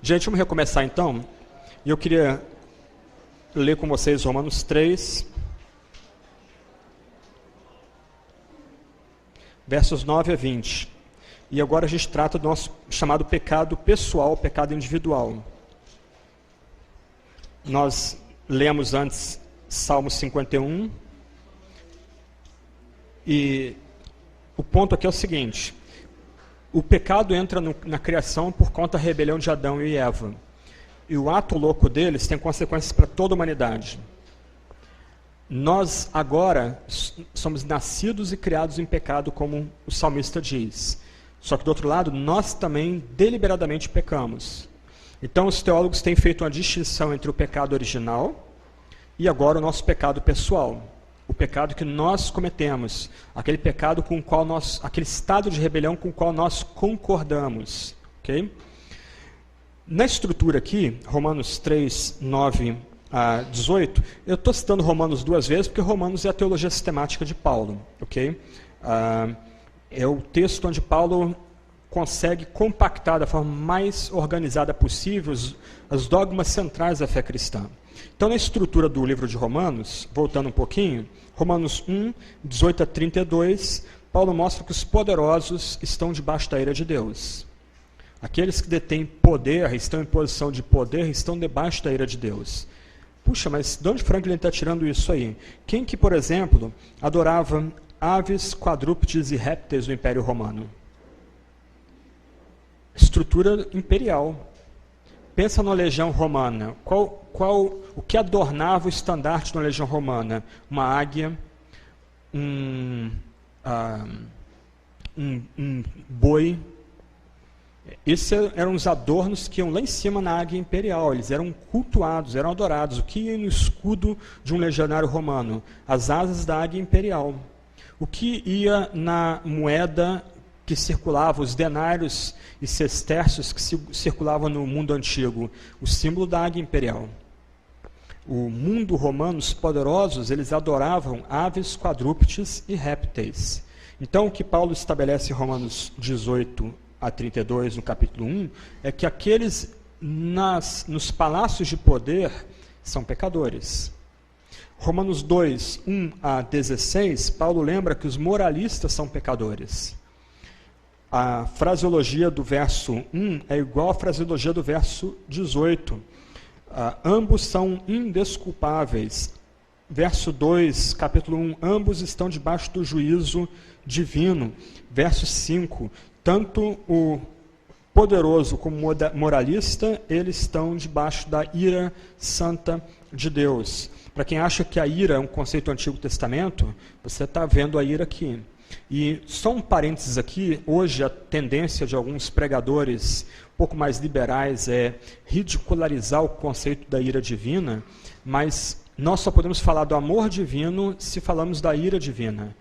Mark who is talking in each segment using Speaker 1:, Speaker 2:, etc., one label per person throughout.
Speaker 1: Gente, vamos recomeçar então. E eu queria ler com vocês Romanos 3, versos 9 a 20. E agora a gente trata do nosso chamado pecado pessoal, pecado individual. Nós lemos antes Salmo 51. E o ponto aqui é o seguinte: o pecado entra na criação por conta da rebelião de Adão e Eva. E o ato louco deles tem consequências para toda a humanidade. Nós agora somos nascidos e criados em pecado, como o salmista diz. Só que do outro lado, nós também deliberadamente pecamos. Então os teólogos têm feito uma distinção entre o pecado original e agora o nosso pecado pessoal. O pecado que nós cometemos, aquele pecado com o qual aquele estado de rebelião com o qual nós concordamos. Okay? Na estrutura aqui, Romanos 3, 9 a 18, eu estou citando Romanos duas vezes, porque Romanos é a teologia sistemática de Paulo. Okay? É o texto onde Paulo consegue compactar da forma mais organizada possível os dogmas centrais da fé cristã. Então, na estrutura do livro de Romanos, voltando um pouquinho, Romanos 1, 18 a 32, Paulo mostra que os poderosos estão debaixo da ira de Deus. Aqueles que detêm poder, estão em posição de poder, estão debaixo da ira de Deus. Puxa, mas de onde Franklin está tirando isso aí? Quem que, por exemplo, adorava aves, quadrúpedes e répteis do Império Romano? Estrutura imperial. Pensa na legião romana. O que adornava o estandarte da legião romana? Uma águia, um boi. Esses eram os adornos que iam lá em cima na águia imperial. Eles eram cultuados, eram adorados. O que ia no escudo de um legionário romano? As asas da águia imperial. O que ia na moeda que circulava, os denários e sestércios que circulavam no mundo antigo? O símbolo da águia imperial. O mundo romano, os poderosos, eles adoravam aves, quadrúpedes e répteis. Então, o que Paulo estabelece em Romanos 18 a 32, no capítulo 1, é que aqueles nos palácios de poder são pecadores. Romanos 2, 1 a 16, Paulo lembra que os moralistas são pecadores. A fraseologia do verso 1 é igual à fraseologia do verso 18. Ambos são indesculpáveis. Verso 2, capítulo 1, ambos estão debaixo do juízo divino. Verso 5, tanto o poderoso como o moralista, eles estão debaixo da ira santa de Deus. Para quem acha que a ira é um conceito do Antigo Testamento, você está vendo a ira aqui. E só um parênteses aqui, hoje a tendência de alguns pregadores um pouco mais liberais é ridicularizar o conceito da ira divina, mas nós só podemos falar do amor divino se falamos da ira divina.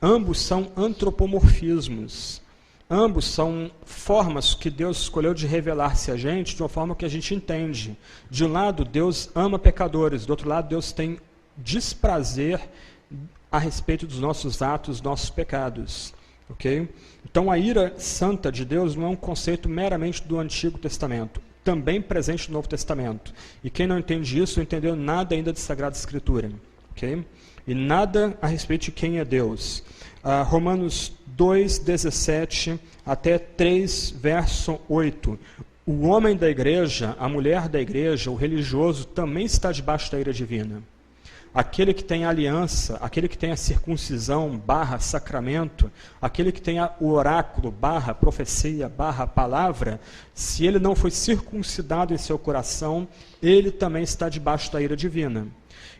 Speaker 1: Ambos são antropomorfismos. Ambos são formas que Deus escolheu de revelar-se a gente de uma forma que a gente entende. De um lado, Deus ama pecadores, do outro lado, Deus tem desprazer a respeito dos nossos atos, dos nossos pecados. Okay? Então, a ira santa de Deus não é um conceito meramente do Antigo Testamento, também presente no Novo Testamento. E quem não entende isso, não entendeu nada ainda de Sagrada Escritura. Okay? E nada a respeito de quem é Deus. Romanos 2, 17 até 3, verso 8. O homem da igreja, a mulher da igreja, o religioso, também está debaixo da ira divina. Aquele que tem aliança, aquele que tem a circuncisão, / sacramento, aquele que tem o oráculo, / profecia, / palavra, se ele não foi circuncidado em seu coração, ele também está debaixo da ira divina.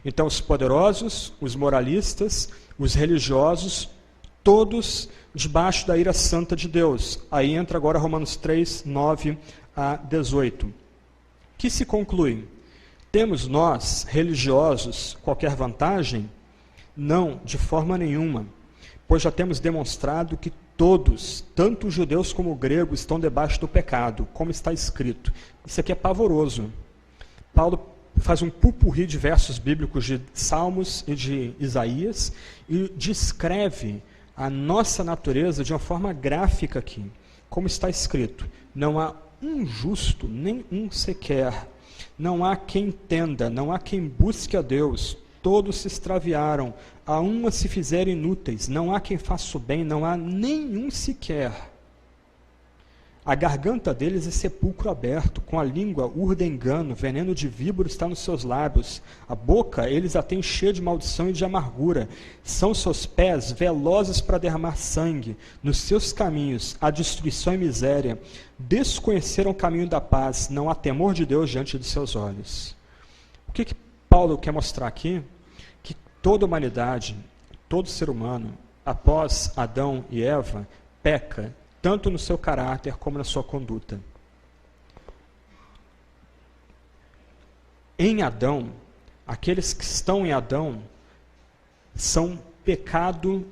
Speaker 1: Então os poderosos, os moralistas, os religiosos, todos debaixo da ira santa de Deus. Aí entra agora Romanos 3, 9 a 18. Que se conclui? Temos nós, religiosos, qualquer vantagem? Não, de forma nenhuma, pois já temos demonstrado que todos, tanto os judeus como os gregos, estão debaixo do pecado, como está escrito. Isso aqui é pavoroso. Paulo faz um pupurri de versos bíblicos de Salmos e de Isaías e descreve a nossa natureza de uma forma gráfica aqui. Como está escrito, não há um justo, nem um sequer. Não há quem entenda, não há quem busque a Deus. Todos se extraviaram, a uma se fizeram inúteis. Não há quem faça o bem, não há nenhum sequer. A garganta deles é sepulcro aberto, com a língua urda engano, veneno de víbora está nos seus lábios. A boca eles a têm cheia de maldição e de amargura. São seus pés velozes para derramar sangue. Nos seus caminhos há destruição e miséria. Desconheceram o caminho da paz, não há temor de Deus diante de seus olhos. O que Paulo quer mostrar aqui? Que toda a humanidade, todo ser humano, após Adão e Eva, peca, tanto no seu caráter como na sua conduta. Em Adão, aqueles que estão em Adão são pecado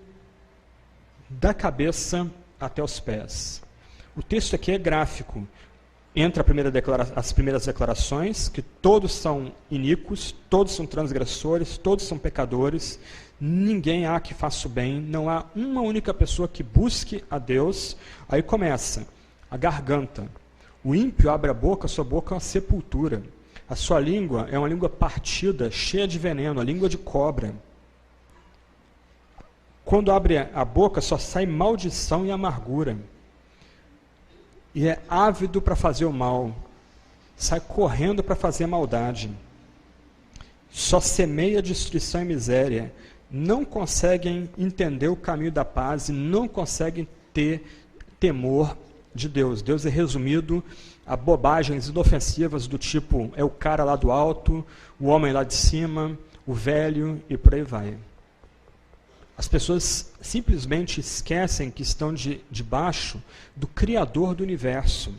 Speaker 1: da cabeça até os pés. O texto aqui é gráfico. Entra as primeiras declarações, que todos são iníquos, todos são transgressores, todos são pecadores, ninguém há que faça o bem, não há uma única pessoa que busque a Deus. Aí começa a garganta. O ímpio abre a boca, sua boca é uma sepultura. A sua língua é uma língua partida, cheia de veneno, a língua de cobra. Quando abre a boca, só sai maldição e amargura. E é ávido para fazer o mal, sai correndo para fazer maldade. Só semeia destruição e miséria. Não conseguem entender o caminho da paz e não conseguem ter temor de Deus. Deus é resumido a bobagens inofensivas do tipo, é o cara lá do alto, o homem lá de cima, o velho e por aí vai. As pessoas simplesmente esquecem que estão debaixo do Criador do universo,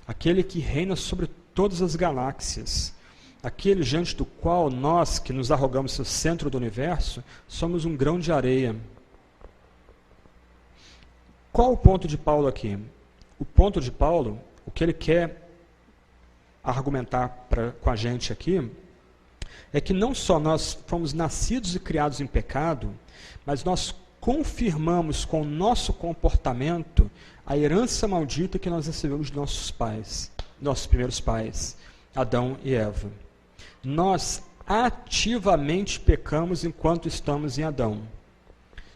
Speaker 1: aquele que reina sobre todas as galáxias, aquele diante do qual nós, que nos arrogamos ser o centro do universo, somos um grão de areia. Qual o ponto de Paulo aqui? O ponto de Paulo, o que ele quer argumentar com a gente aqui, é que não só nós fomos nascidos e criados em pecado, mas nós confirmamos com o nosso comportamento a herança maldita que nós recebemos de nossos pais, nossos primeiros pais, Adão e Eva. Nós ativamente pecamos enquanto estamos em Adão.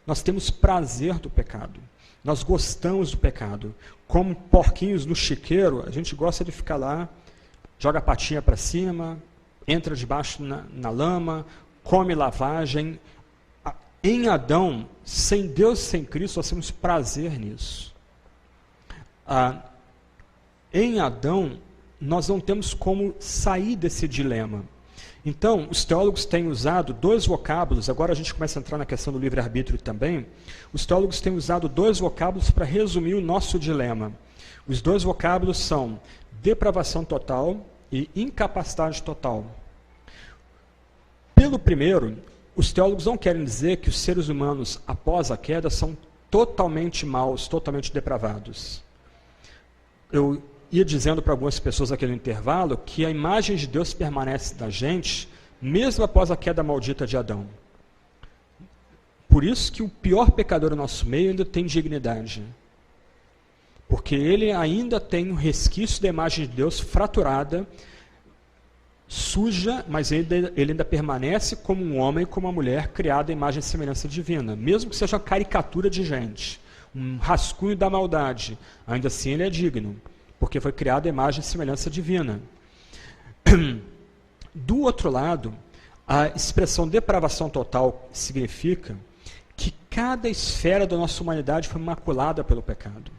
Speaker 1: Nós temos prazer do pecado. Nós gostamos do pecado. Como porquinhos no chiqueiro, a gente gosta de ficar lá, joga a patinha para cima, entra debaixo na lama, come lavagem. Em Adão, sem Deus e sem Cristo, nós temos prazer nisso. Em Adão, nós não temos como sair desse dilema. Então, os teólogos têm usado dois vocábulos, agora a gente começa a entrar na questão do livre-arbítrio também. Os teólogos têm usado dois vocábulos para resumir o nosso dilema. Os dois vocábulos são depravação total e incapacidade total. Pelo primeiro, os teólogos não querem dizer que os seres humanos, após a queda, são totalmente maus, totalmente depravados. Eu ia dizendo para algumas pessoas aqui no intervalo que a imagem de Deus permanece na gente, mesmo após a queda maldita de Adão. Por isso que o pior pecador do nosso meio ainda tem dignidade. Porque ele ainda tem um resquício da imagem de Deus fraturada, suja, mas ele ainda permanece como um homem, como uma mulher, criada à imagem e semelhança divina. Mesmo que seja uma caricatura de gente, um rascunho da maldade, ainda assim ele é digno, porque foi criado à imagem e semelhança divina. Do outro lado, a expressão depravação total significa que cada esfera da nossa humanidade foi maculada pelo pecado.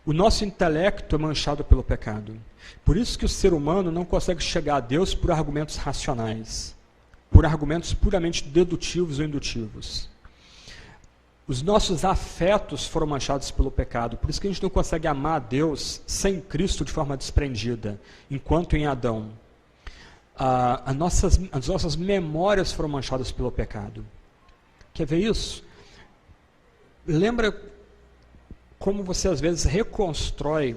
Speaker 1: O nosso intelecto é manchado pelo pecado. Por isso que o ser humano não consegue chegar a Deus por argumentos racionais, por argumentos puramente dedutivos ou indutivos. Os nossos afetos foram manchados pelo pecado, por isso que a gente não consegue amar a Deus sem Cristo de forma desprendida, enquanto em Adão. As nossas memórias foram manchadas pelo pecado. Quer ver isso? Lembra como você às vezes reconstrói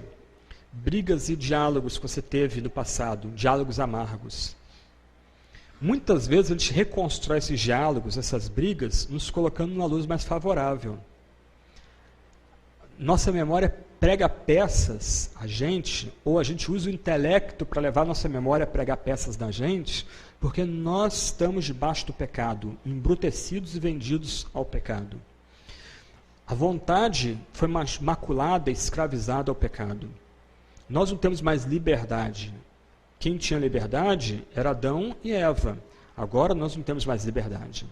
Speaker 1: brigas e diálogos que você teve no passado, diálogos amargos. Muitas vezes a gente reconstrói esses diálogos, essas brigas, nos colocando numa luz mais favorável. Nossa memória é prega peças a gente, ou a gente usa o intelecto para levar a nossa memória a pregar peças na gente, porque nós estamos debaixo do pecado, embrutecidos e vendidos ao pecado. A vontade foi maculada e escravizada ao pecado. Nós não temos mais liberdade. Quem tinha liberdade era Adão e Eva. Agora nós não temos mais liberdade.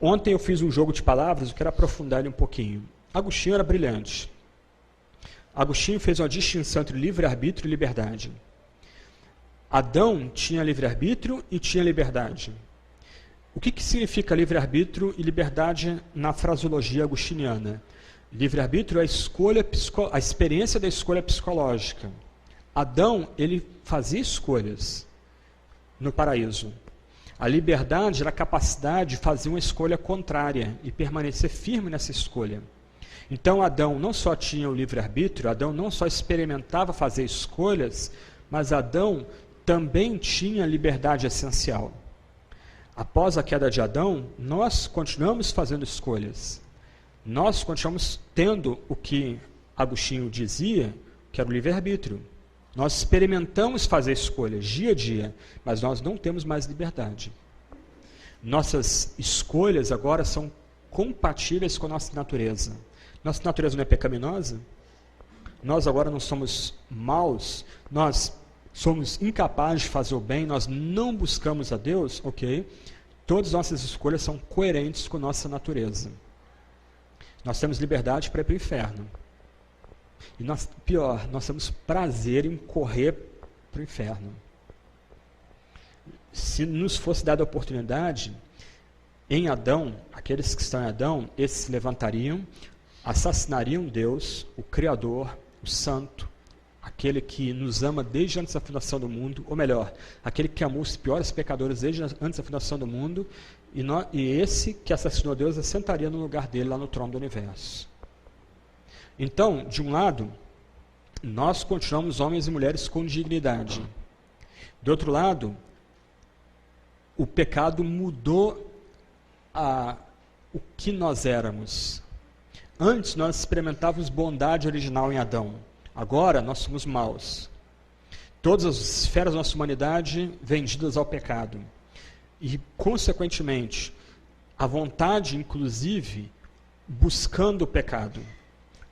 Speaker 1: Ontem eu fiz um jogo de palavras, eu quero aprofundar ele um pouquinho. Agostinho era brilhante. Agostinho fez uma distinção entre livre-arbítrio e liberdade. Adão tinha livre-arbítrio e tinha liberdade. O que significa livre-arbítrio e liberdade na fraseologia agostiniana? Livre-arbítrio é a experiência da escolha psicológica. Adão, ele fazia escolhas no paraíso. A liberdade era a capacidade de fazer uma escolha contrária e permanecer firme nessa escolha. Então Adão não só tinha o livre-arbítrio, Adão não só experimentava fazer escolhas, mas Adão também tinha liberdade essencial. Após a queda de Adão, nós continuamos fazendo escolhas. Nós continuamos tendo o que Agostinho dizia, que era o livre-arbítrio. Nós experimentamos fazer escolhas dia a dia, mas nós não temos mais liberdade. Nossas escolhas agora são compatíveis com a nossa natureza. Nossa natureza não é pecaminosa? Nós agora não somos maus? Nós somos incapazes de fazer o bem? Nós não buscamos a Deus? Ok. Todas as nossas escolhas são coerentes com a nossa natureza. Nós temos liberdade para ir para o inferno. E pior, nós temos prazer em correr para o inferno. Se nos fosse dada a oportunidade, em Adão, aqueles que estão em Adão, esses se levantariam, assassinariam Deus, o Criador, o Santo, aquele que nos ama desde antes da fundação do mundo, ou melhor, aquele que amou os piores pecadores desde antes da fundação do mundo, e esse que assassinou Deus assentaria no lugar dele lá no trono do universo. Então, de um lado, nós continuamos homens e mulheres com dignidade. Do outro lado, o pecado mudou o que nós éramos. Antes nós experimentávamos bondade original em Adão. Agora nós somos maus. Todas as esferas da nossa humanidade vendidas ao pecado. E, consequentemente, a vontade, inclusive, buscando o pecado.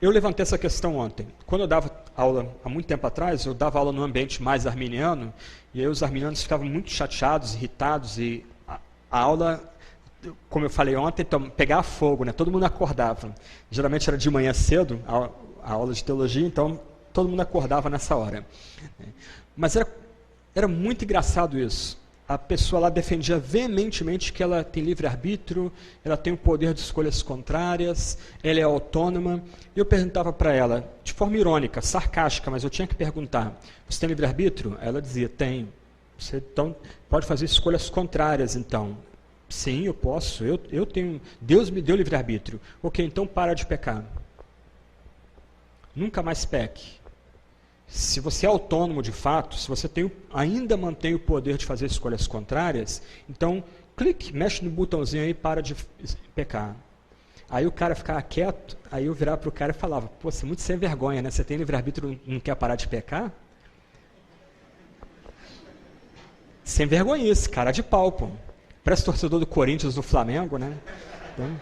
Speaker 1: Eu levantei essa questão ontem. Quando eu dava aula, há muito tempo atrás, eu dava aula num ambiente mais arminiano, e aí os arminianos ficavam muito chateados, irritados, e a aula, como eu falei ontem, pegava fogo, né? Todo mundo acordava. Geralmente era de manhã cedo, a aula de teologia, então todo mundo acordava nessa hora. Mas era muito engraçado isso. A pessoa lá defendia veementemente que ela tem livre-arbítrio, ela tem o poder de escolhas contrárias, ela é autônoma. E eu perguntava para ela, de forma irônica, sarcástica, mas eu tinha que perguntar, você tem livre-arbítrio? Ela dizia, tenho. Você então pode fazer escolhas contrárias, então. Sim, eu posso, eu tenho, Deus me deu livre-arbítrio. Ok, então para de pecar. Nunca mais peque. Se você é autônomo de fato, se você ainda mantém o poder de fazer escolhas contrárias, então clique, mexe no botãozinho aí e para de pecar. Aí o cara ficava quieto, aí eu virava para o cara e falava, pô, você é muito sem vergonha, né? Você tem livre-arbítrio e não quer parar de pecar? Sem vergonhice, cara de pau, pô. Parece torcedor do Corinthians, do Flamengo, né? Então,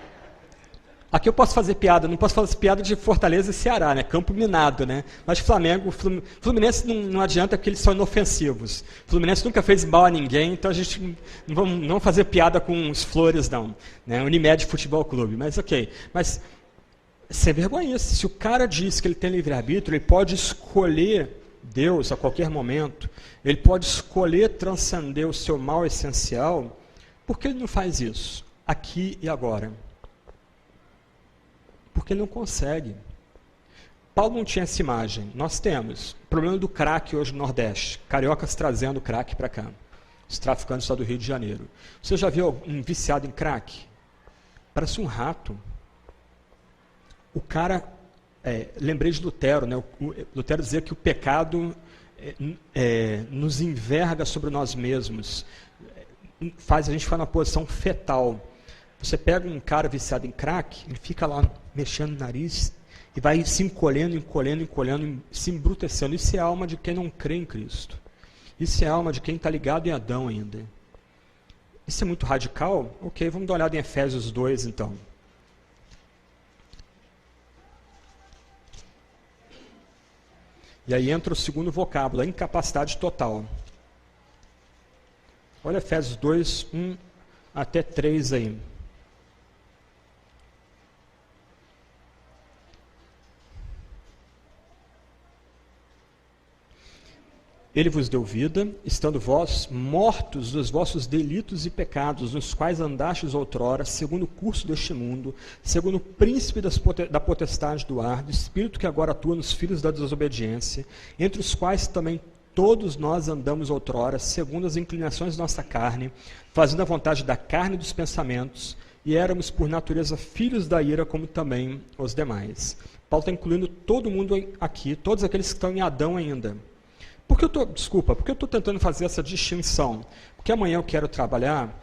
Speaker 1: aqui eu posso fazer piada, não posso fazer piada de Fortaleza e Ceará, né? Campo minado, né? Mas Flamengo, Fluminense não adianta porque eles são inofensivos. Fluminense nunca fez mal a ninguém, então a gente não vamos fazer piada com os flores, não. Né? Unimed Futebol Clube, mas ok. Mas, sem vergonha, se o cara diz que ele tem livre-arbítrio, ele pode escolher Deus a qualquer momento, ele pode escolher transcender o seu mal essencial, por que ele não faz isso? Aqui e agora. Porque não consegue. Paulo não tinha essa imagem. Nós temos. O problema do crack hoje no Nordeste. Cariocas trazendo crack para cá. Os traficantes lá do Rio de Janeiro. Você já viu um viciado em crack? Parece um rato. O cara... lembrei de Lutero, né? Lutero dizia que o pecado nos enverga sobre nós mesmos. Faz a gente ficar numa posição fetal. Você pega um cara viciado em crack, ele fica lá mexendo o nariz E vai se encolhendo, encolhendo, encolhendo, se embrutecendo. Isso é a alma de quem não crê em Cristo. Isso é a alma de quem está ligado em Adão ainda. Isso é muito radical? Ok, vamos dar uma olhada em Efésios 2, então. E aí entra o segundo vocábulo, a incapacidade total. Olha Efésios 2, 1 até 3 aí. Ele vos deu vida, estando vós mortos dos vossos delitos e pecados, nos quais andastes outrora, segundo o curso deste mundo, segundo o príncipe da potestade do ar, do espírito que agora atua nos filhos da desobediência, entre os quais também todos nós andamos outrora, segundo as inclinações da nossa carne, fazendo a vontade da carne e dos pensamentos, e éramos por natureza filhos da ira, como também os demais. Paulo está incluindo todo mundo aqui, todos aqueles que estão em Adão ainda. Por que eu estou tentando fazer essa distinção? Porque amanhã eu quero trabalhar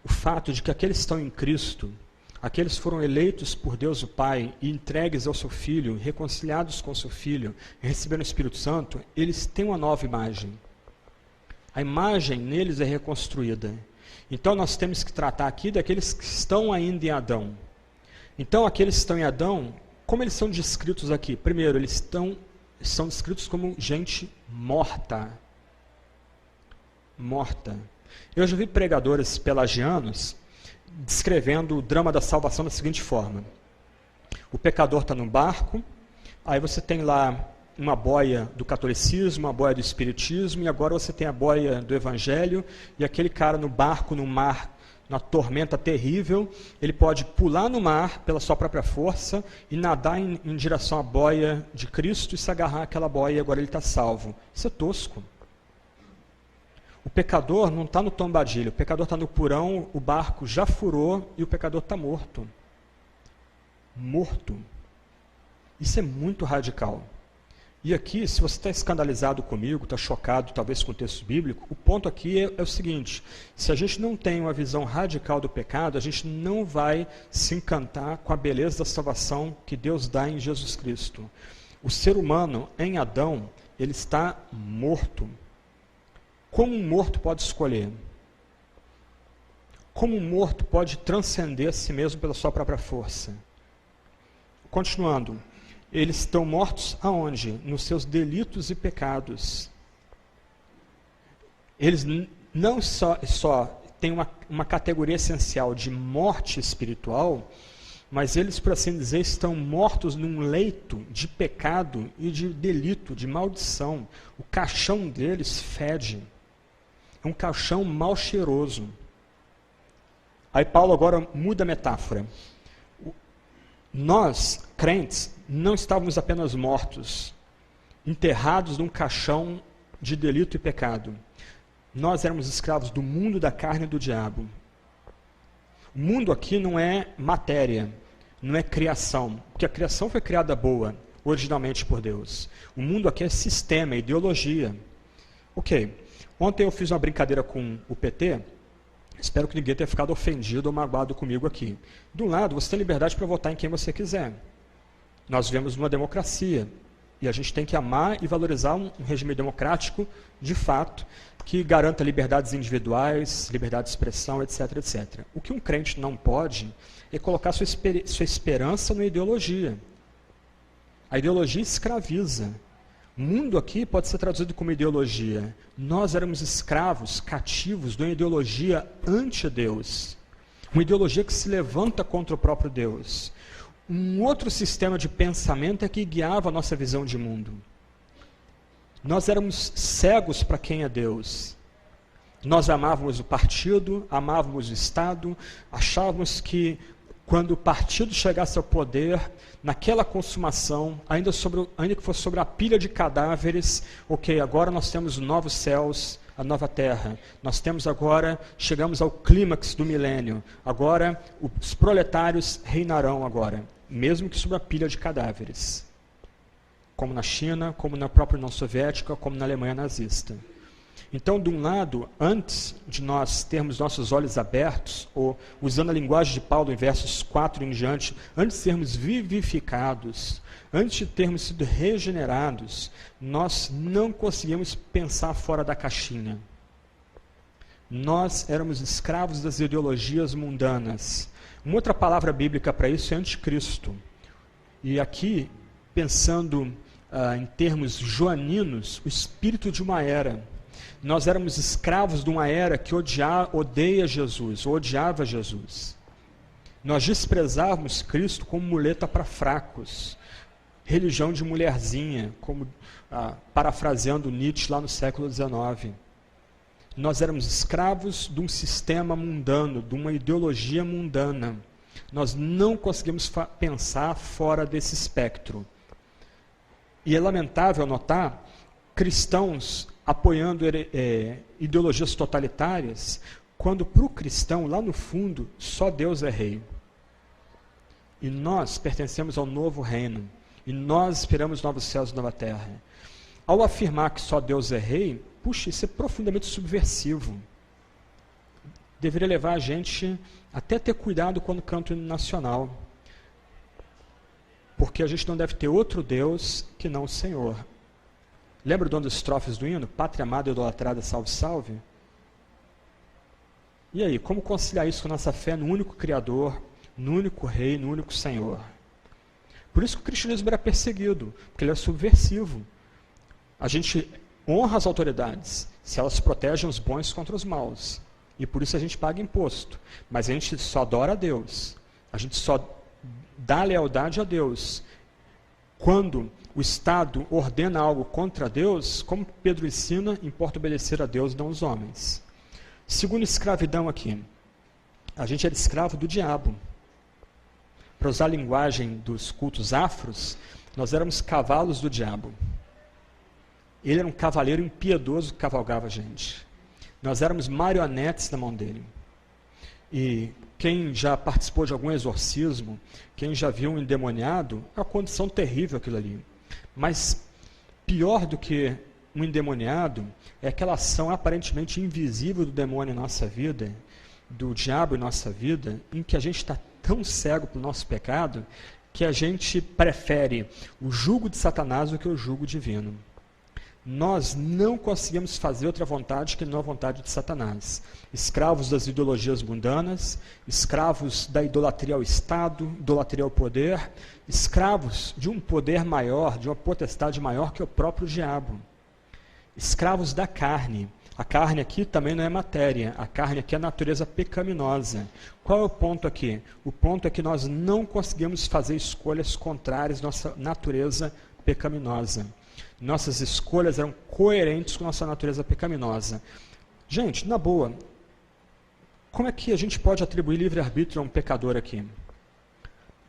Speaker 1: o fato de que aqueles que estão em Cristo, aqueles que foram eleitos por Deus o Pai e entregues ao seu Filho, reconciliados com o seu Filho, recebendo o Espírito Santo, eles têm uma nova imagem. A imagem neles é reconstruída. Então nós temos que tratar aqui daqueles que estão ainda em Adão. Então aqueles que estão em Adão, como eles são descritos aqui? Primeiro, eles são descritos como gente morta. Morta. Eu já vi pregadores pelagianos descrevendo o drama da salvação da seguinte forma. O pecador está no barco, aí você tem lá uma boia do catolicismo, uma boia do espiritismo, e agora você tem a boia do evangelho, e aquele cara no barco, no mar, na tormenta terrível, ele pode pular no mar pela sua própria força e nadar em direção à boia de Cristo e se agarrar àquela boia e agora ele está salvo. Isso é tosco. O pecador não está no tombadilho, o pecador está no porão, o barco já furou e o pecador está morto. Morto. Isso é muito radical. E aqui, se você está escandalizado comigo, está chocado talvez com o texto bíblico, o ponto aqui é o seguinte: se a gente não tem uma visão radical do pecado, a gente não vai se encantar com a beleza da salvação que Deus dá em Jesus Cristo. O ser humano, em Adão, ele está morto. Como um morto pode escolher? Como um morto pode transcender a si mesmo pela sua própria força? Continuando. Eles estão mortos aonde? Nos seus delitos e pecados. Eles não só têm uma categoria essencial de morte espiritual, mas eles, por assim dizer, estão mortos num leito de pecado e de delito, de maldição. O caixão deles fede. É um caixão mal cheiroso. Aí Paulo agora muda a metáfora. Nós, crentes, não estávamos apenas mortos, enterrados num caixão de delito e pecado. Nós éramos escravos do mundo, da carne e do diabo. O mundo aqui não é matéria, não é criação, porque a criação foi criada boa, originalmente por Deus. O mundo aqui é sistema, é ideologia. Ok, ontem eu fiz uma brincadeira com o PT. Espero que ninguém tenha ficado ofendido ou magoado comigo aqui. De um lado, você tem liberdade para votar em quem você quiser. Nós vivemos numa democracia e a gente tem que amar e valorizar um regime democrático, de fato, que garanta liberdades individuais, liberdade de expressão, etc, etc. O que um crente não pode é colocar sua esperança na ideologia. A ideologia escraviza. O mundo aqui pode ser traduzido como ideologia. Nós éramos escravos, cativos de uma ideologia anti-Deus. Uma ideologia que se levanta contra o próprio Deus. Um outro sistema de pensamento é que guiava a nossa visão de mundo. Nós éramos cegos para quem é Deus. Nós amávamos o partido, amávamos o Estado, achávamos que quando o partido chegasse ao poder, naquela consumação, ainda que fosse sobre a pilha de cadáveres, ok, agora nós temos os novos céus, a nova terra. Nós temos agora, chegamos ao clímax do milênio. Agora, os proletários reinarão agora, mesmo que sobre a pilha de cadáveres. Como na China, como na própria União Soviética, como na Alemanha nazista. Então, de um lado, antes de nós termos nossos olhos abertos, ou usando a linguagem de Paulo em versos 4 em diante, antes de sermos vivificados, antes de termos sido regenerados, nós não conseguíamos pensar fora da caixinha. Nós éramos escravos das ideologias mundanas. Uma outra palavra bíblica para isso é anticristo. E aqui, pensando em termos joaninos, o espírito de uma era. Nós éramos escravos de uma era que odeia Jesus, odiava Jesus. Nós desprezávamos Cristo como muleta para fracos, religião de mulherzinha, como parafraseando Nietzsche lá no século XIX. Nós éramos escravos de um sistema mundano, de uma ideologia mundana. Nós não conseguimos pensar fora desse espectro. E é lamentável notar cristãos apoiando ideologias totalitárias, quando para o cristão, lá no fundo, só Deus é rei. E nós pertencemos ao novo reino. E nós esperamos novos céus e nova terra. Ao afirmar que só Deus é rei, puxa, isso é profundamente subversivo. Deveria levar a gente até ter cuidado quando canta o hino nacional. Porque a gente não deve ter outro Deus que não o Senhor. Lembra de uma das estrofes do hino? Pátria amada e idolatrada, salve, salve. E aí, como conciliar isso com a nossa fé no único Criador, no único Rei, no único Senhor? Por isso que o cristianismo era perseguido, porque ele é subversivo. A gente honra as autoridades, se elas protegem os bons contra os maus. E por isso a gente paga imposto. Mas a gente só adora a Deus. A gente só dá lealdade a Deus quando o Estado ordena algo contra Deus, como Pedro ensina, importa obedecer a Deus e não aos homens. Segundo escravidão aqui, a gente era escravo do diabo. Para usar a linguagem dos cultos afros, nós éramos cavalos do diabo. Ele era um cavaleiro impiedoso que cavalgava a gente. Nós éramos marionetes na mão dele. E quem já participou de algum exorcismo, quem já viu um endemoniado, é uma condição terrível aquilo ali. Mas pior do que um endemoniado é aquela ação aparentemente invisível do demônio em nossa vida, do diabo em nossa vida, em que a gente está tão cego para o nosso pecado, que a gente prefere o jugo de Satanás do que o jugo divino. Nós não conseguimos fazer outra vontade que não a vontade de Satanás. Escravos das ideologias mundanas, escravos da idolatria ao Estado, idolatria ao poder, escravos de um poder maior, de uma potestade maior que o próprio diabo. Escravos da carne. A carne aqui também não é matéria, a carne aqui é a natureza pecaminosa. Qual é o ponto aqui? O ponto é que nós não conseguimos fazer escolhas contrárias à nossa natureza pecaminosa. Nossas escolhas eram coerentes com nossa natureza pecaminosa. Gente, na boa, como é que a gente pode atribuir livre-arbítrio a um pecador aqui?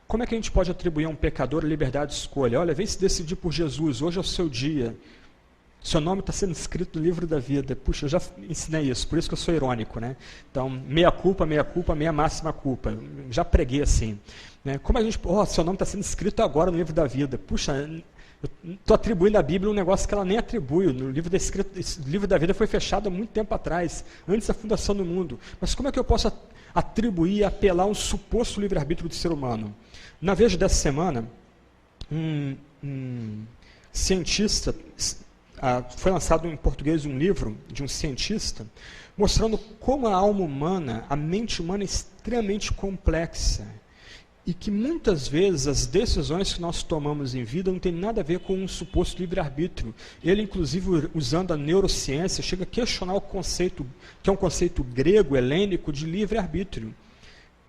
Speaker 1: Como é que a gente pode atribuir a um pecador a liberdade de escolha? Olha, vem se decidir por Jesus, hoje é o seu dia. Seu nome está sendo escrito no livro da vida. Puxa, eu já ensinei isso, por isso que eu sou irônico, né? Então, meia culpa, meia máxima culpa. Já preguei assim. Né? Como a gente... seu nome está sendo escrito agora no livro da vida. Puxa, eu estou atribuindo à Bíblia um negócio que ela nem atribui. O livro da vida foi fechado há muito tempo atrás, antes da fundação do mundo. Mas como é que eu posso atribuir, apelar a um suposto livre-arbítrio do ser humano? Na Veja dessa semana, um cientista... foi lançado em português um livro de um cientista mostrando como a alma humana, a mente humana é extremamente complexa e que muitas vezes as decisões que nós tomamos em vida não tem nada a ver com um suposto livre-arbítrio. Ele, inclusive, usando a neurociência, chega a questionar o conceito, que é um conceito grego, helênico, de livre-arbítrio,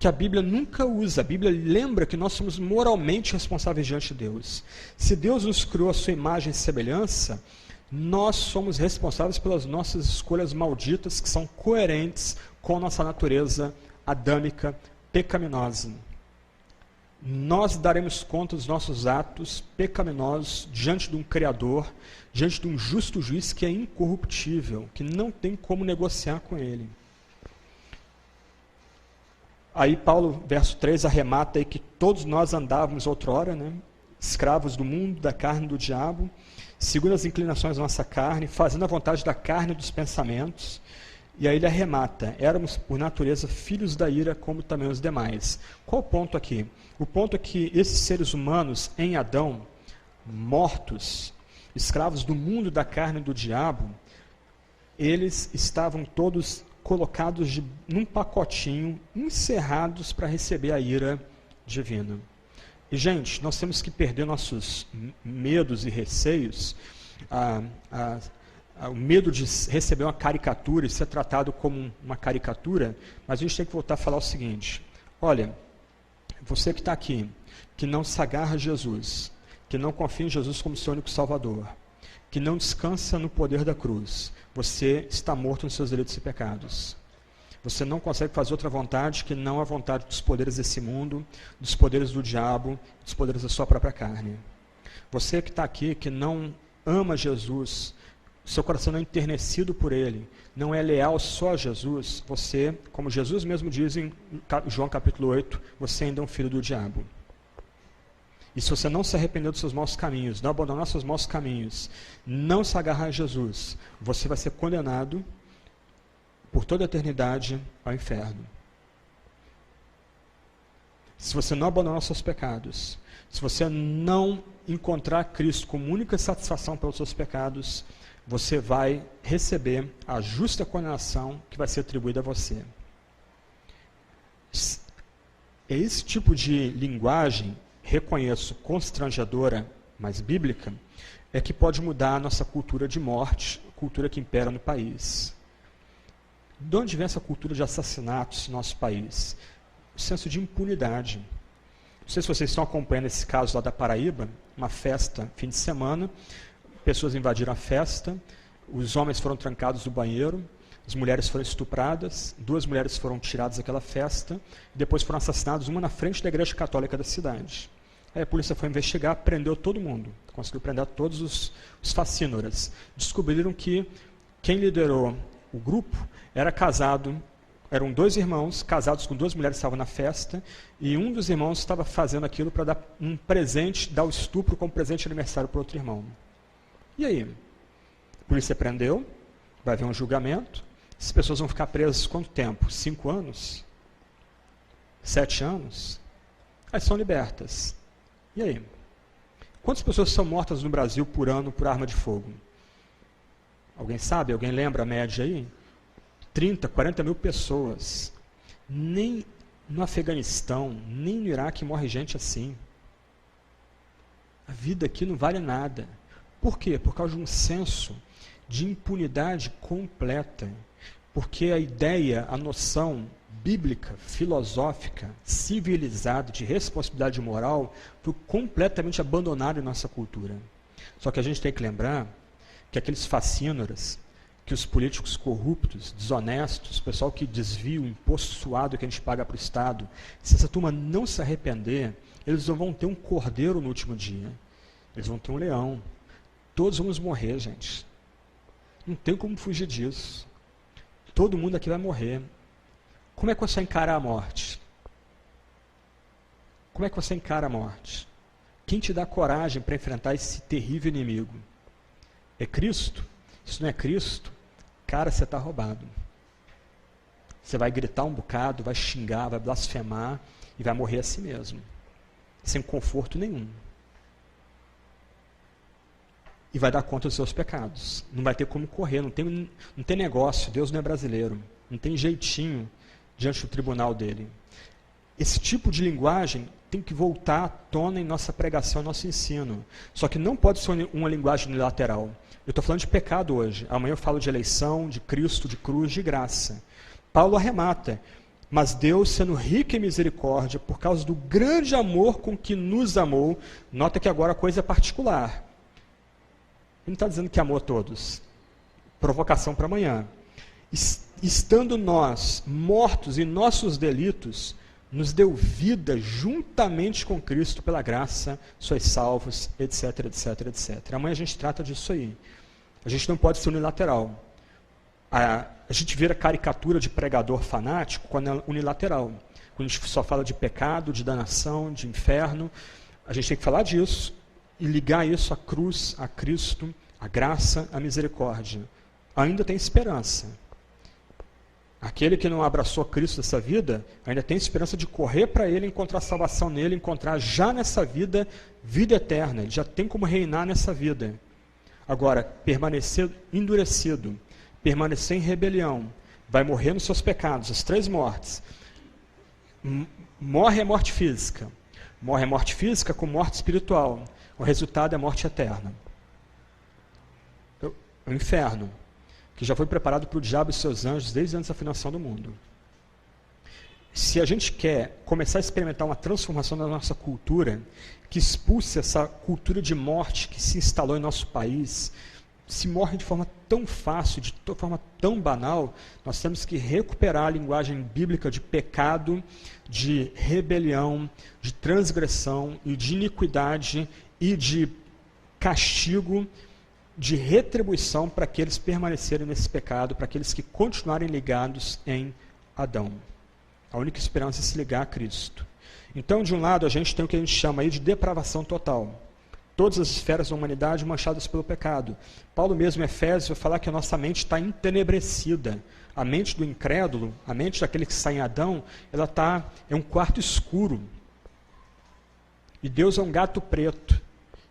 Speaker 1: que a Bíblia nunca usa. A Bíblia lembra que nós somos moralmente responsáveis diante de Deus. Se Deus nos criou a sua imagem e semelhança, nós somos responsáveis pelas nossas escolhas malditas, que são coerentes com a nossa natureza adâmica pecaminosa. Nós daremos conta dos nossos atos pecaminosos diante de um Criador, diante de um justo juiz que é incorruptível, que não tem como negociar com ele. Aí Paulo, verso 3, arremata aí que todos nós andávamos outrora, né, escravos do mundo, da carne, do diabo, segundo as inclinações da nossa carne, fazendo a vontade da carne e dos pensamentos. E aí ele arremata: éramos por natureza filhos da ira, como também os demais. Qual o ponto aqui? O ponto é que esses seres humanos em Adão, mortos, escravos do mundo da carne e do diabo, eles estavam todos colocados num pacotinho, encerrados para receber a ira divina. E, gente, nós temos que perder nossos medos e receios, o medo de receber uma caricatura e ser tratado como uma caricatura, mas a gente tem que voltar a falar o seguinte: olha, você que está aqui, que não se agarra a Jesus, que não confia em Jesus como seu único Salvador, que não descansa no poder da cruz, você está morto nos seus delitos e pecados. Você não consegue fazer outra vontade que não a vontade dos poderes desse mundo, dos poderes do diabo, dos poderes da sua própria carne. Você que está aqui, que não ama Jesus, seu coração não é enternecido por Ele, não é leal só a Jesus, você, como Jesus mesmo diz em João capítulo 8, você ainda é um filho do diabo. E se você não se arrepender dos seus maus caminhos, não abandonar seus maus caminhos, não se agarrar a Jesus, você vai ser condenado por toda a eternidade ao inferno. Se você não abandonar os seus pecados, se você não encontrar Cristo como única satisfação pelos seus pecados, você vai receber a justa condenação que vai ser atribuída a você. Esse tipo de linguagem, reconheço, constrangedora, mas bíblica, é que pode mudar a nossa cultura de morte, a cultura que impera no país. De onde vem essa cultura de assassinatos no nosso país? O senso de impunidade. Não sei se vocês estão acompanhando esse caso lá da Paraíba, uma festa, fim de semana, pessoas invadiram a festa, os homens foram trancados no banheiro, as mulheres foram estupradas, 2 mulheres foram tiradas daquela festa, e depois foram assassinadas, uma na frente da igreja católica da cidade. Aí a polícia foi investigar, prendeu todo mundo, conseguiu prender todos os facínoras. Descobriram que quem liderou o grupo era casado, eram 2 irmãos casados com 2 mulheres que estavam na festa, e um dos irmãos estava fazendo aquilo para dar um presente, dar o estupro como presente de aniversário para outro irmão. E aí? A polícia prendeu, vai haver um julgamento, as pessoas vão ficar presas quanto tempo? 5 anos? 7 anos? Aí são libertas. E aí? Quantas pessoas são mortas no Brasil por ano por arma de fogo? Alguém sabe? Alguém lembra a média aí? 30, 40 mil pessoas. Nem no Afeganistão, nem no Iraque morre gente assim. A vida aqui não vale nada. Por quê? Por causa de um senso de impunidade completa. Porque a ideia, a noção bíblica, filosófica, civilizada, de responsabilidade moral, foi completamente abandonada em nossa cultura. Só que a gente tem que lembrar que aqueles facínoras, que os políticos corruptos, desonestos, o pessoal que desvia o imposto suado que a gente paga para o Estado, se essa turma não se arrepender, eles não vão ter um cordeiro no último dia. Eles vão ter um leão. Todos vamos morrer, gente. Não tem como fugir disso. Todo mundo aqui vai morrer. Como é que você encara a morte? Como é que você encara a morte? Quem te dá coragem para enfrentar esse terrível inimigo? É Cristo? Se não é Cristo, cara, você está roubado. Você vai gritar um bocado, vai xingar, vai blasfemar e vai morrer assim mesmo. Sem conforto nenhum. E vai dar conta dos seus pecados. Não vai ter como correr, não tem negócio, Deus não é brasileiro. Não tem jeitinho diante do tribunal dele. Esse tipo de linguagem tem que voltar à tona em nossa pregação, em nosso ensino. Só que não pode ser uma linguagem unilateral. Eu estou falando de pecado hoje. Amanhã eu falo de eleição, de Cristo, de cruz, de graça. Paulo arremata. Mas Deus, sendo rico em misericórdia, por causa do grande amor com que nos amou, nota que agora a coisa é particular. Ele não está dizendo que amou a todos. Provocação para amanhã. Estando nós mortos em nossos delitos, nos deu vida juntamente com Cristo pela graça, sois salvos, etc, etc, etc. Amanhã a gente trata disso aí. A gente não pode ser unilateral. A gente vira caricatura de pregador fanático quando é unilateral. Quando a gente só fala de pecado, de danação, de inferno, a gente tem que falar disso, e ligar isso à cruz, a Cristo, a graça, a misericórdia. Ainda tem esperança. Aquele que não abraçou Cristo nessa vida, ainda tem esperança de correr para Ele, encontrar salvação nele, encontrar já nessa vida, vida eterna. Ele já tem como reinar nessa vida. Agora, permanecer endurecido, permanecer em rebelião, vai morrer nos seus pecados, as 3 mortes. Morre a morte física. Morre a morte física com morte espiritual. O resultado é a morte eterna. O inferno, que já foi preparado para o diabo e seus anjos desde antes da fundação do mundo. Se a gente quer começar a experimentar uma transformação da nossa cultura, que expulse essa cultura de morte que se instalou em nosso país, se morre de forma tão fácil, de forma tão banal, nós temos que recuperar a linguagem bíblica de pecado, de rebelião, de transgressão e de iniquidade e de castigo, de retribuição para aqueles permanecerem nesse pecado, para aqueles que continuarem ligados em Adão. A única esperança é se ligar a Cristo. Então, de um lado, a gente tem o que a gente chama aí de depravação total. Todas as esferas da humanidade manchadas pelo pecado. Paulo mesmo em Efésios vai falar que a nossa mente está entenebrecida. A mente do incrédulo, a mente daquele que está em Adão, ela é um quarto escuro. E Deus é um gato preto.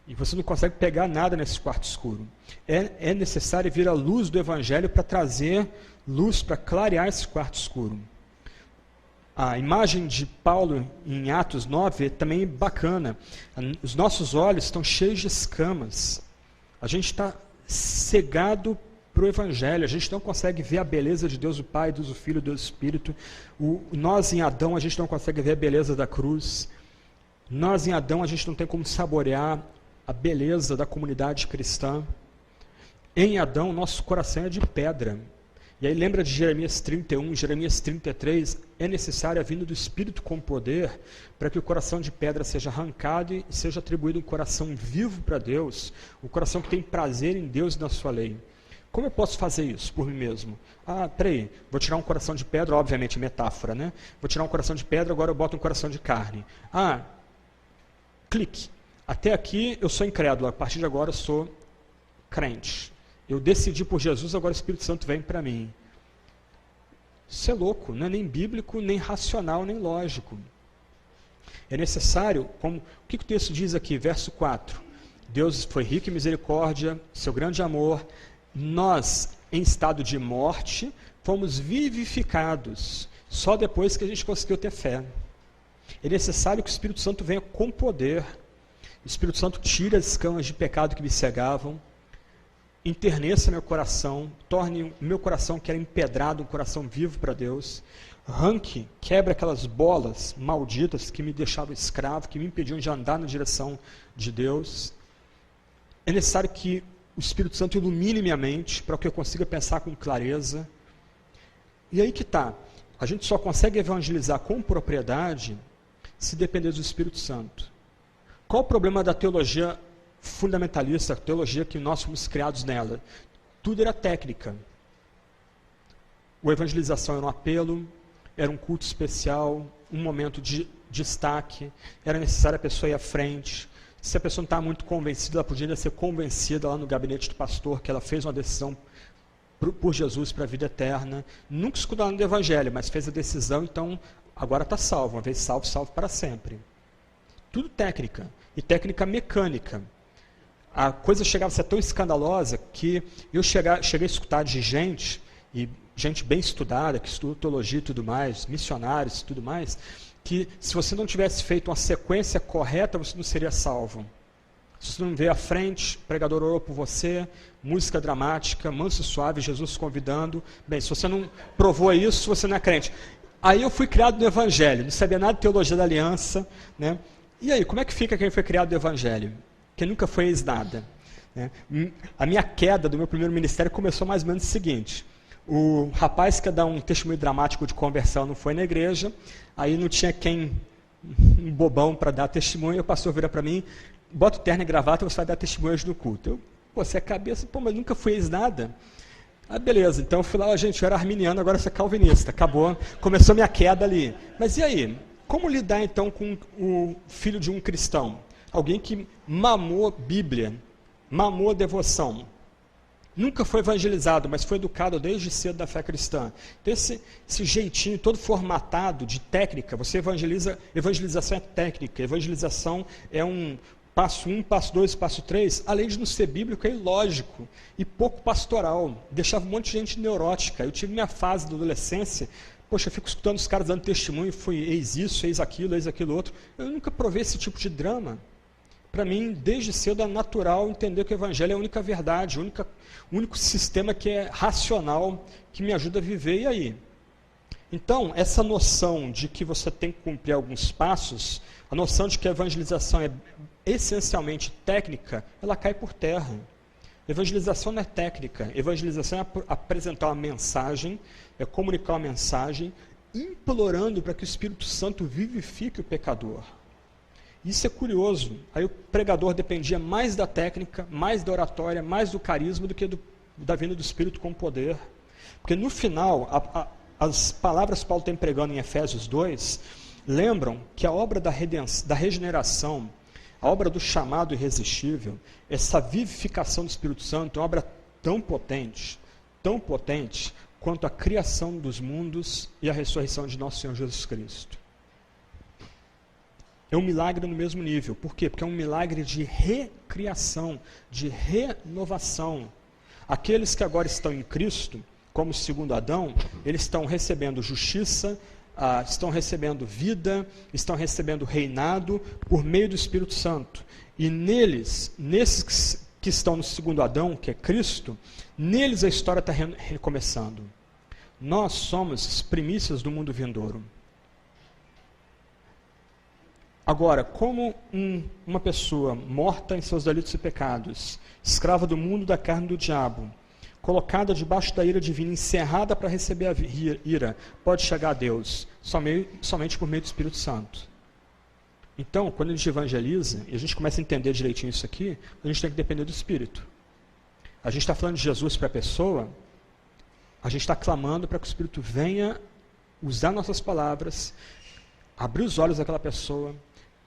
Speaker 1: E você não consegue pegar nada nesse quarto escuro. É necessário vir a luz do Evangelho para trazer luz, para clarear esse quarto escuro. A imagem de Paulo em Atos 9 é também bacana. Os nossos olhos estão cheios de escamas. A gente está cegado para o Evangelho. A gente não consegue ver a beleza de Deus o Pai, Deus o Filho, Deus o Espírito. Nós em Adão, a gente não consegue ver a beleza da cruz. Nós em Adão, a gente não tem como saborear a beleza da comunidade cristã. Em Adão, nosso coração é de pedra. E aí lembra de Jeremias 31, Jeremias 33, é necessária a vinda do Espírito com poder para que o coração de pedra seja arrancado e seja atribuído um coração vivo para Deus, um coração que tem prazer em Deus e na sua lei. Como eu posso fazer isso por mim mesmo? Peraí, vou tirar um coração de pedra, obviamente metáfora, né? Vou tirar um coração de pedra, agora eu boto um coração de carne. Clique. Até aqui eu sou incrédulo, a partir de agora eu sou crente. Eu decidi por Jesus, agora o Espírito Santo vem para mim. Isso é louco, não é nem bíblico, nem racional, nem lógico. É necessário, o que o texto diz aqui, verso 4. Deus foi rico em misericórdia, seu grande amor. Nós, em estado de morte, fomos vivificados, só depois que a gente conseguiu ter fé. É necessário que o Espírito Santo venha com poder. O Espírito Santo tira as escamas de pecado que me cegavam, enterneça meu coração, torne o meu coração que era empedrado um coração vivo para Deus, arranque, quebre aquelas bolas malditas que me deixavam escravo, que me impediam de andar na direção de Deus. É necessário que o Espírito Santo ilumine minha mente para que eu consiga pensar com clareza. E aí que está, a gente só consegue evangelizar com propriedade se depender do Espírito Santo. Qual o problema da teologia fundamentalista, a teologia que nós fomos criados nela? Tudo era técnica. A evangelização era um apelo, era um culto especial, um momento de destaque, era necessário a pessoa ir à frente. Se a pessoa não estava muito convencida, ela podia ser convencida lá no gabinete do pastor, que ela fez uma decisão por Jesus para a vida eterna. Nunca escutou nada do Evangelho, mas fez a decisão, então agora está salvo. Uma vez salvo, salvo para sempre. Tudo técnica, e técnica mecânica. A coisa chegava a ser tão escandalosa que eu cheguei a escutar de gente, e gente bem estudada, que estudou teologia e tudo mais, missionários e tudo mais, que se você não tivesse feito uma sequência correta, você não seria salvo. Se você não veio à frente, o pregador orou por você, música dramática, manso e suave, Jesus convidando. Bem, se você não provou isso, você não é crente. Aí eu fui criado no Evangelho, não sabia nada de teologia da aliança, né? E aí, como é que fica quem foi criado no Evangelho? Quem nunca fez nada, né? A minha queda do meu primeiro ministério começou mais ou menos o seguinte: o rapaz que ia dar um testemunho dramático de conversão não foi na igreja, aí não tinha um bobão para dar testemunho, o pastor vira para mim, bota o terno e gravata e você vai dar testemunho hoje no culto. Você é cabeça, mas nunca fez nada. Beleza, então eu fui lá, gente, eu era arminiano, agora eu sou calvinista, acabou, começou minha queda ali. Mas e aí? Como lidar então com o filho de um cristão? alguém que mamou Bíblia, mamou devoção. Nunca foi evangelizado, mas foi educado desde cedo da fé cristã. Então esse jeitinho todo formatado de técnica, você evangelização é técnica, evangelização é um passo 1, passo 2, passo 3, além de não ser bíblico, é ilógico e pouco pastoral. Deixava um monte de gente neurótica. Eu tive minha fase da adolescência, poxa, eu fico escutando os caras dando testemunho, foi eis isso, eis aquilo outro. Eu nunca provei esse tipo de drama. Para mim, desde cedo é natural entender que o Evangelho é a única verdade, o único sistema que é racional, que me ajuda a viver, e aí? Então, essa noção de que você tem que cumprir alguns passos, a noção de que a evangelização é essencialmente técnica, ela cai por terra. Evangelização não é técnica, evangelização é apresentar uma mensagem, é comunicar uma mensagem, implorando para que o Espírito Santo vivifique o pecador. Isso é curioso. Aí o pregador dependia mais da técnica, mais da oratória, mais do carisma do que da vinda do Espírito com poder. Porque no final, as palavras que Paulo está pregando em Efésios 2, lembram que a obra da regeneração, a obra do chamado irresistível, essa vivificação do Espírito Santo é uma obra tão potente quanto a criação dos mundos e a ressurreição de nosso Senhor Jesus Cristo. É um milagre no mesmo nível. Por quê? Porque é um milagre de recriação, de renovação. Aqueles que agora estão em Cristo, como segundo Adão, eles estão recebendo justiça, estão recebendo vida, estão recebendo reinado por meio do Espírito Santo. E nesses que estão no segundo Adão, que é Cristo, neles a história está recomeçando. Nós somos as primícias do mundo vindouro. Agora, como uma pessoa morta em seus delitos e pecados, escrava do mundo, da carne e do diabo, colocada debaixo da ira divina, encerrada para receber a ira, pode chegar a Deus somente por meio do Espírito Santo. Então, quando a gente evangeliza, e a gente começa a entender direitinho isso aqui, a gente tem que depender do Espírito. A gente está falando de Jesus para a pessoa, a gente está clamando para que o Espírito venha usar nossas palavras, abrir os olhos daquela pessoa,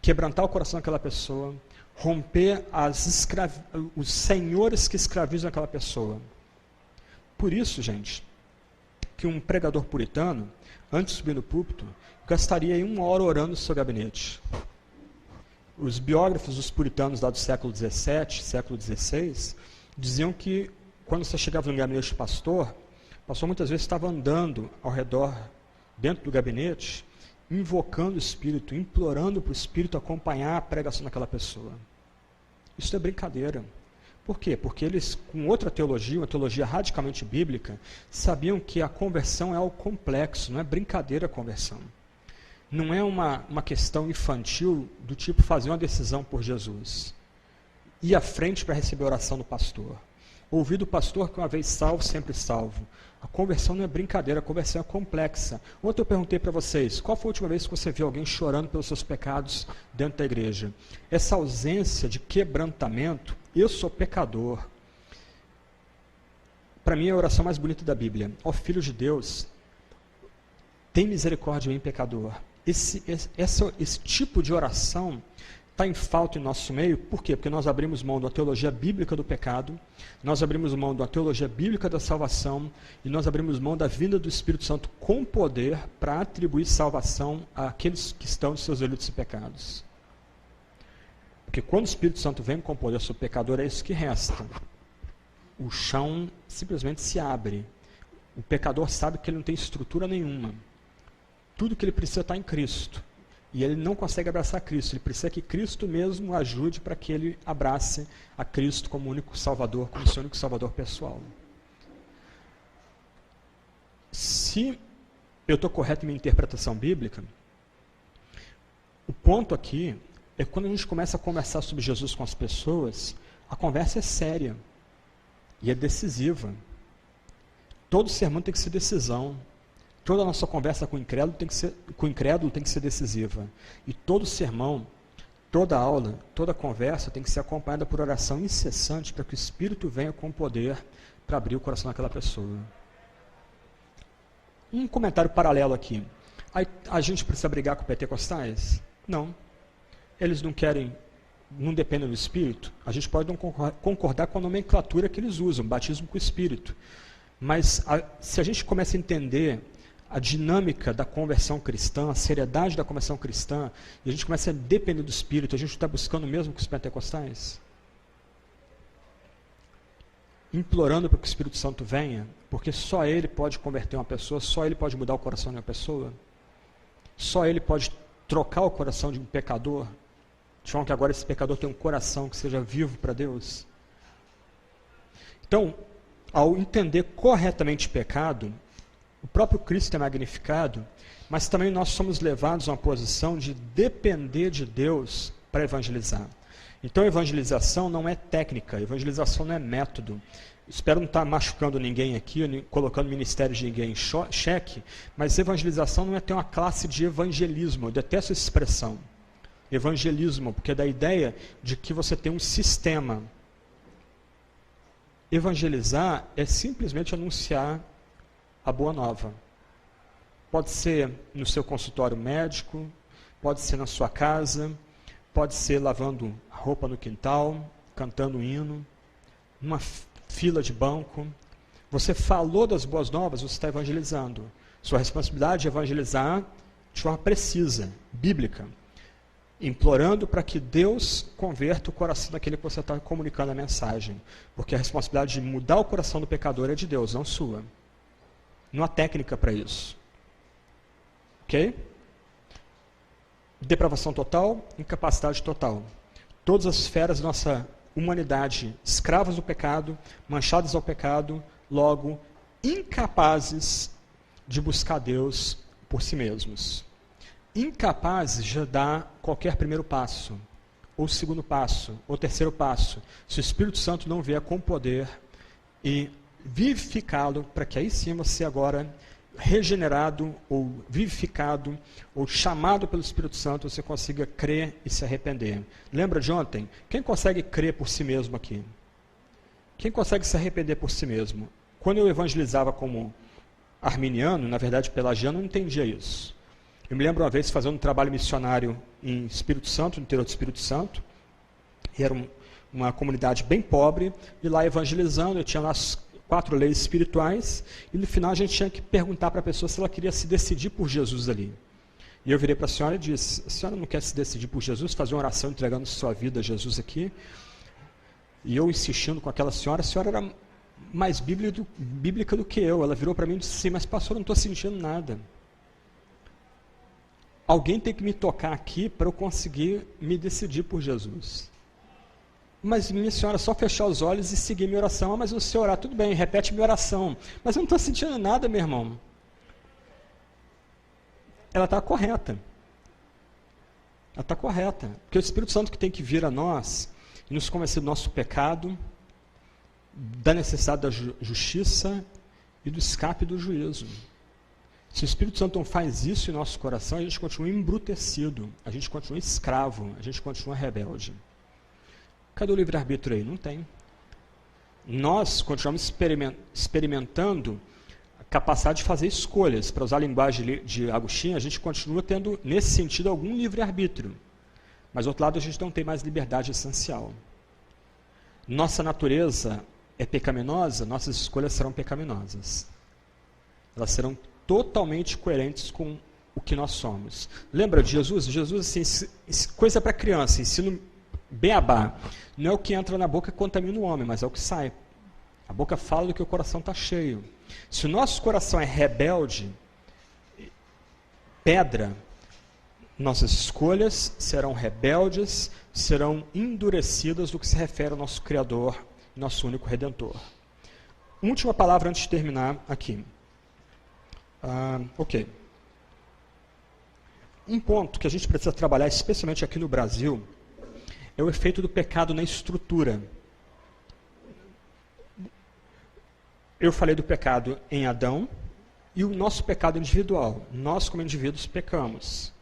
Speaker 1: quebrantar o coração daquela pessoa, romper os senhores que escravizam aquela pessoa. Por isso, gente, que um pregador puritano, antes de subir no púlpito, gastaria aí 1 hora orando no seu gabinete. Os biógrafos dos puritanos lá do século XVII, século XVI, diziam que quando você chegava no gabinete do pastor, o pastor muitas vezes estava andando ao redor, dentro do gabinete, invocando o Espírito, implorando para o Espírito acompanhar a pregação daquela pessoa. Isso é brincadeira. Por quê? Porque eles, com outra teologia, uma teologia radicalmente bíblica, sabiam que a conversão é algo complexo, não é brincadeira a conversão. Não é uma questão infantil do tipo fazer uma decisão por Jesus. Ir à frente para receber a oração do pastor. Ouvir do pastor que uma vez salvo, sempre salvo. A conversão não é brincadeira, a conversão é complexa. Ontem eu perguntei para vocês, qual foi a última vez que você viu alguém chorando pelos seus pecados dentro da igreja? Essa ausência de quebrantamento, eu sou pecador. Para mim é a oração mais bonita da Bíblia. Ó Filho de Deus, tem misericórdia em mim, pecador. Esse tipo de oração está em falta em nosso meio. Por quê? Porque nós abrimos mão da teologia bíblica do pecado, nós abrimos mão da teologia bíblica da salvação e nós abrimos mão da vinda do Espírito Santo com poder para atribuir salvação àqueles que estão em seus delitos e pecados. Porque quando o Espírito Santo vem com poder sobre o pecador, é isso que resta. O chão simplesmente se abre. O pecador sabe que ele não tem estrutura nenhuma. Tudo que ele precisa está em Cristo. E ele não consegue abraçar Cristo, ele precisa que Cristo mesmo ajude para que ele abrace a Cristo como único Salvador, como seu único Salvador pessoal. Se eu estou correto em minha interpretação bíblica, o ponto aqui é que quando a gente começa a conversar sobre Jesus com as pessoas, a conversa é séria e é decisiva. Todo sermão tem que ser decisão. Toda a nossa conversa com o incrédulo tem que ser decisiva. E todo sermão, toda aula, toda conversa tem que ser acompanhada por oração incessante para que o Espírito venha com poder para abrir o coração daquela pessoa. Um comentário paralelo aqui. A gente precisa brigar com pentecostais? Não. Eles não querem não dependem do Espírito? A gente pode não concordar com a nomenclatura que eles usam, batismo com o Espírito. Mas se a gente começa a entender a dinâmica da conversão cristã, a seriedade da conversão cristã, e a gente começa a depender do Espírito, a gente está buscando mesmo que os pentecostais? Implorando para que o Espírito Santo venha, porque só Ele pode converter uma pessoa, só Ele pode mudar o coração de uma pessoa, só Ele pode trocar o coração de um pecador, de forma que agora esse pecador tenha um coração que seja vivo para Deus. Então, ao entender corretamente pecado, o próprio Cristo é magnificado, mas também nós somos levados a uma posição de depender de Deus para evangelizar. Então, evangelização não é técnica, evangelização não é método. Espero não estar machucando ninguém aqui, colocando o ministério de ninguém em xeque, mas evangelização não é ter uma classe de evangelismo. Eu detesto essa expressão, evangelismo, porque é da ideia de que você tem um sistema. Evangelizar é simplesmente anunciar a boa nova. Pode ser no seu consultório médico, pode ser na sua casa, pode ser lavando roupa no quintal, cantando um hino, numa fila de banco. Você falou das boas novas, você está evangelizando. Sua responsabilidade é evangelizar de forma precisa, bíblica, implorando para que Deus converta o coração daquele que você está comunicando a mensagem. Porque a responsabilidade de mudar o coração do pecador é de Deus, não sua. Não há técnica para isso. Ok? Depravação total, incapacidade total. Todas as esferas da nossa humanidade, escravas do pecado, manchadas ao pecado, logo incapazes de buscar Deus por si mesmos. Incapazes de dar qualquer primeiro passo, ou segundo passo, ou terceiro passo, se o Espírito Santo não vier com poder e vivificá-lo, para que aí sim você agora, regenerado, ou vivificado, ou chamado pelo Espírito Santo, você consiga crer e se arrepender. Lembra de ontem? Quem consegue crer por si mesmo aqui? Quem consegue se arrepender por si mesmo? Quando eu evangelizava como arminiano, na verdade pelagiano, eu não entendia isso. Eu me lembro uma vez fazendo um trabalho missionário em Espírito Santo, no interior do Espírito Santo, e era uma comunidade bem pobre, e lá evangelizando, eu tinha lá as 4 leis espirituais, e no final a gente tinha que perguntar para a pessoa se ela queria se decidir por Jesus ali. E eu virei para a senhora e disse: a senhora não quer se decidir por Jesus, fazer uma oração entregando sua vida a Jesus aqui? E eu insistindo com aquela senhora, a senhora era mais bíblica do que eu. Ela virou para mim e disse: sim, mas pastor, eu não estou sentindo nada. Alguém tem que me tocar aqui para eu conseguir me decidir por Jesus. Mas minha senhora, só fechar os olhos e seguir minha oração. Ah, mas o senhor orar, tudo bem, repete minha oração. Mas eu não estou sentindo nada, meu irmão. Ela está correta. Ela está correta. Porque é o Espírito Santo que tem que vir a nós e nos convencer do nosso pecado, da necessidade da justiça e do escape do juízo. Se o Espírito Santo não faz isso em nosso coração, a gente continua embrutecido, a gente continua escravo, a gente continua rebelde. Cadê o livre-arbítrio aí? Não tem. Nós continuamos experimentando a capacidade de fazer escolhas. Para usar a linguagem de Agostinho, a gente continua tendo, nesse sentido, algum livre-arbítrio. Mas, do outro lado, a gente não tem mais liberdade essencial. Nossa natureza é pecaminosa, nossas escolhas serão pecaminosas. Elas serão totalmente coerentes com o que nós somos. Lembra de Jesus? Jesus, assim, coisa para criança, ensino beabá. Não é o que entra na boca que contamina o homem, mas é o que sai. A boca fala do que o coração está cheio. Se o nosso coração é rebelde, pedra, nossas escolhas serão rebeldes, serão endurecidas do que se refere ao nosso Criador, nosso único Redentor. Última palavra antes de terminar aqui. Ok. Um ponto que a gente precisa trabalhar, especialmente aqui no Brasil, é o efeito do pecado na estrutura. Eu falei do pecado em Adão e o nosso pecado individual. Nós, como indivíduos, pecamos.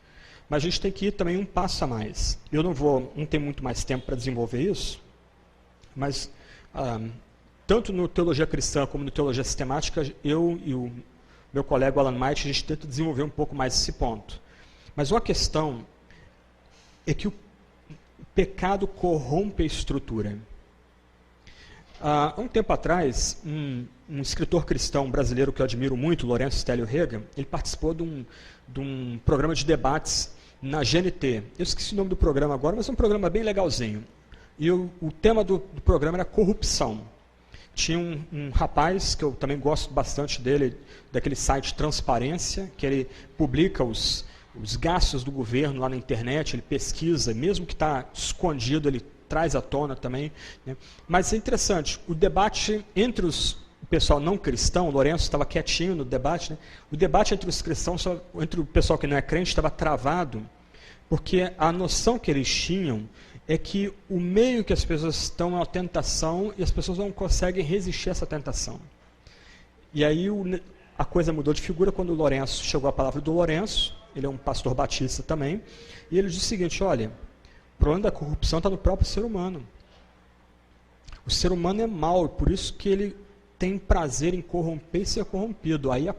Speaker 1: Mas a gente tem que ir também um passo a mais. Eu não tenho muito mais tempo para desenvolver isso, mas tanto no Teologia Cristã como no Teologia Sistemática, eu e o meu colega Alan Might, a gente tenta desenvolver um pouco mais esse ponto. Mas uma questão é que o pecado corrompe a estrutura. Há um tempo atrás, um escritor cristão brasileiro que eu admiro muito, Lourenço Stélio Rega, ele participou de um programa de debates na GNT. Eu esqueci o nome do programa agora, mas é um programa bem legalzinho. E o tema do programa era corrupção. Tinha um rapaz, que eu também gosto bastante dele, daquele site Transparência, que ele publica os gastos do governo lá na internet, ele pesquisa, mesmo que está escondido, ele traz à tona também. Né? Mas é interessante, o debate entre o pessoal não cristão, o Lourenço estava quietinho no debate, né? O debate entre os cristãos, entre o pessoal que não é crente, estava travado, porque a noção que eles tinham é que o meio que as pessoas estão é a tentação e as pessoas não conseguem resistir a essa tentação. E aí a coisa mudou de figura quando o Lourenço chegou à palavra do Lourenço, ele é um pastor batista também, e ele diz o seguinte, olha, o problema da corrupção está no próprio ser humano. O ser humano é mau, por isso que ele tem prazer em corromper e ser corrompido. Aí a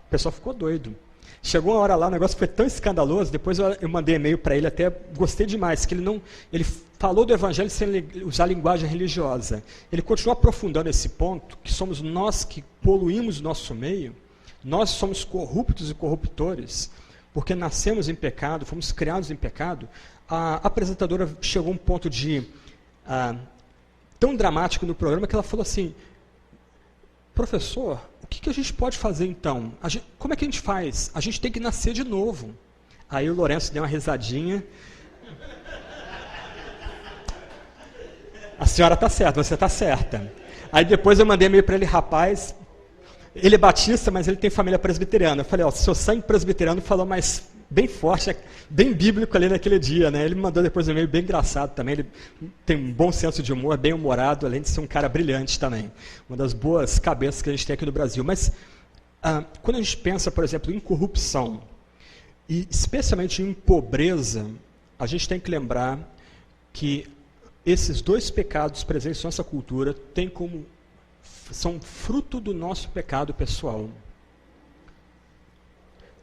Speaker 1: pessoa ficou doido. Chegou uma hora lá, o negócio foi tão escandaloso, depois eu mandei e-mail para ele, até gostei demais, que ele falou do evangelho sem usar linguagem religiosa. Ele continuou aprofundando esse ponto, que somos nós que poluímos o nosso meio, nós somos corruptos e corruptores, porque nascemos em pecado, fomos criados em pecado. A apresentadora chegou a um ponto tão dramático no programa que ela falou assim, professor, o que a gente pode fazer então? Como é que a gente faz? A gente tem que nascer de novo. Aí o Lourenço deu uma risadinha. A senhora está certa, você está certa. Aí depois eu mandei e-mail para ele, rapaz, ele é batista, mas ele tem família presbiteriana. Eu falei, seu sangue presbiteriano falou mais bem forte, bem bíblico ali naquele dia, né? Ele me mandou depois um e-mail bem engraçado também, ele tem um bom senso de humor, bem humorado, além de ser um cara brilhante também. Uma das boas cabeças que a gente tem aqui no Brasil. Mas quando a gente pensa, por exemplo, em corrupção, e especialmente em pobreza, a gente tem que lembrar que esses dois pecados presentes na nossa cultura são fruto do nosso pecado pessoal.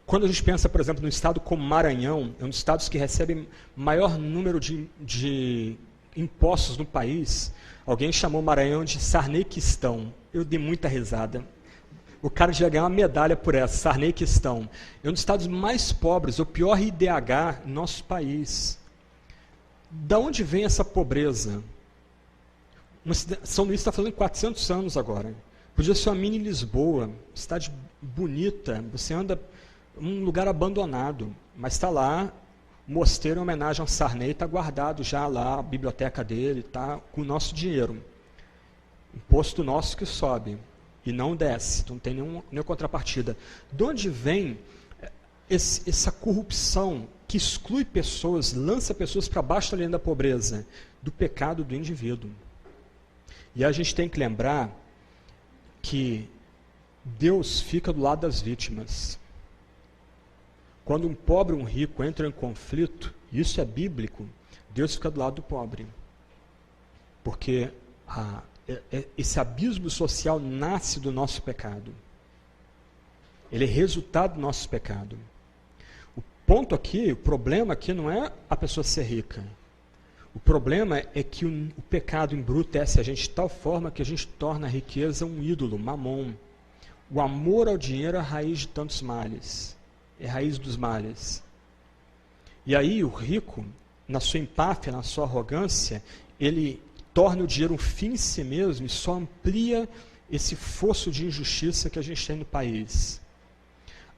Speaker 1: Quando a gente pensa, por exemplo, no estado como Maranhão, é um dos estados que recebe maior número de impostos no país, alguém chamou Maranhão de Sarnequistão. Eu dei muita risada. O cara já ganhou uma medalha por essa, Sarnequistão. É um dos estados mais pobres, o pior IDH no nosso país. Da onde vem essa pobreza? São Luís está fazendo 400 anos agora. Podia ser uma mini Lisboa, cidade bonita, você anda um lugar abandonado, mas está lá, o mosteiro em homenagem ao Sarney, está guardado já lá, a biblioteca dele, está com o nosso dinheiro. Imposto nosso que sobe, e não desce, então não tem nenhuma contrapartida. De onde vem essa corrupção que exclui pessoas, lança pessoas para baixo da linha da pobreza? Do pecado do indivíduo. E a gente tem que lembrar que Deus fica do lado das vítimas. Quando um pobre e um rico entram em conflito, isso é bíblico, Deus fica do lado do pobre. Porque esse abismo social nasce do nosso pecado. Ele é resultado do nosso pecado. O ponto aqui, o problema aqui não é a pessoa ser rica. O problema é que o pecado embrutece a gente de tal forma que a gente torna a riqueza um ídolo, mamon. O amor ao dinheiro é a raiz de tantos males. É a raiz dos males. E aí o rico, na sua empáfia, na sua arrogância, ele torna o dinheiro um fim em si mesmo e só amplia esse fosso de injustiça que a gente tem no país.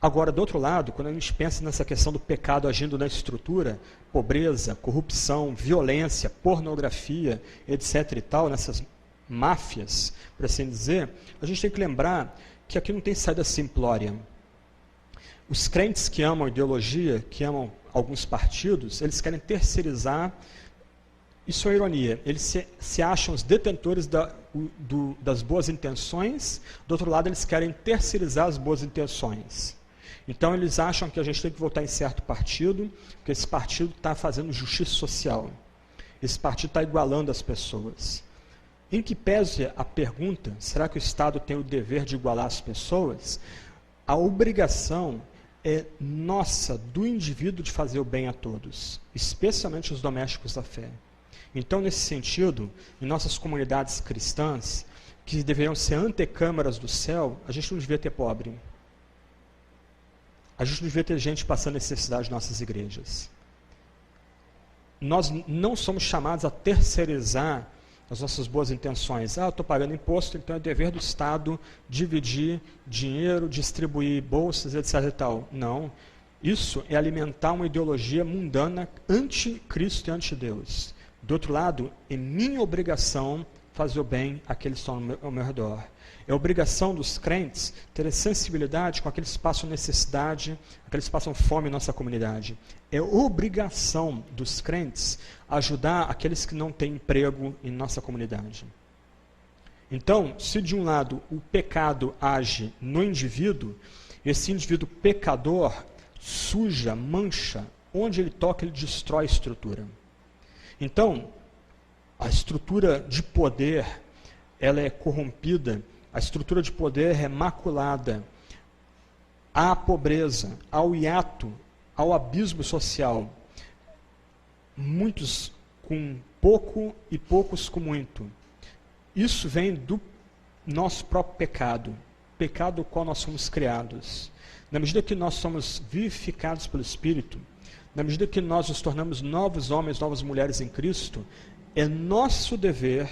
Speaker 1: Agora, do outro lado, quando a gente pensa nessa questão do pecado agindo na estrutura, pobreza, corrupção, violência, pornografia, etc. e tal, nessas máfias, por assim dizer, a gente tem que lembrar que aqui não tem saída simplória. Os crentes que amam a ideologia, que amam alguns partidos, eles querem terceirizar, isso é ironia, eles se acham os detentores das boas intenções, do outro lado eles querem terceirizar as boas intenções. Então eles acham que a gente tem que votar em certo partido, porque esse partido está fazendo justiça social, esse partido está igualando as pessoas. Em que pese a pergunta, será que o Estado tem o dever de igualar as pessoas? A obrigação é nossa, do indivíduo, de fazer o bem a todos, especialmente os domésticos da fé. Então, nesse sentido, em nossas comunidades cristãs, que deveriam ser antecâmaras do céu, a gente não devia ter pobre. A gente não devia ter gente passando necessidade em nossas igrejas. Nós não somos chamados a terceirizar as nossas boas intenções. Eu estou pagando imposto, então é dever do Estado dividir dinheiro, distribuir bolsas, etc. e tal. Não. Isso é alimentar uma ideologia mundana anti-Cristo e anti-Deus. Do outro lado, é minha obrigação fazer o bem àqueles que estão ao meu redor. É obrigação dos crentes ter sensibilidade com aqueles que passam necessidade, aqueles que passam fome em nossa comunidade. É obrigação dos crentes ajudar aqueles que não têm emprego em nossa comunidade. Então, se de um lado o pecado age no indivíduo, esse indivíduo pecador suja, mancha, onde ele toca ele destrói a estrutura. Então, a estrutura de poder, ela é corrompida, a estrutura de poder é maculada, há pobreza, ao hiato, ao abismo social. Muitos com pouco e poucos com muito. Isso vem do nosso próprio pecado do qual nós somos criados. Na medida que nós somos vivificados pelo Espírito, na medida que nós nos tornamos novos homens, novas mulheres em Cristo, é nosso dever,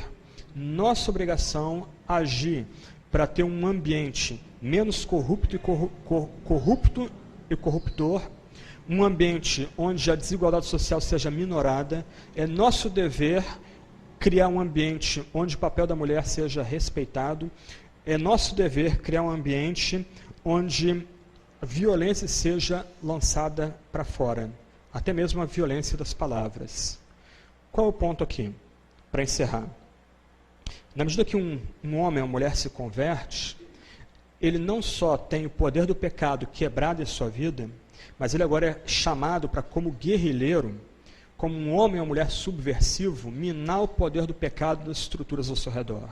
Speaker 1: nossa obrigação agir para ter um ambiente menos corrupto e corruptor, um ambiente onde a desigualdade social seja minorada. É nosso dever criar um ambiente onde o papel da mulher seja respeitado. É nosso dever criar um ambiente onde a violência seja lançada para fora, até mesmo a violência das palavras. Qual é o ponto aqui, para encerrar? Na medida que um homem ou uma mulher se converte, ele não só tem o poder do pecado quebrado em sua vida, mas ele agora é chamado para, como guerrilheiro, como um homem ou mulher subversivo, minar o poder do pecado das estruturas ao seu redor.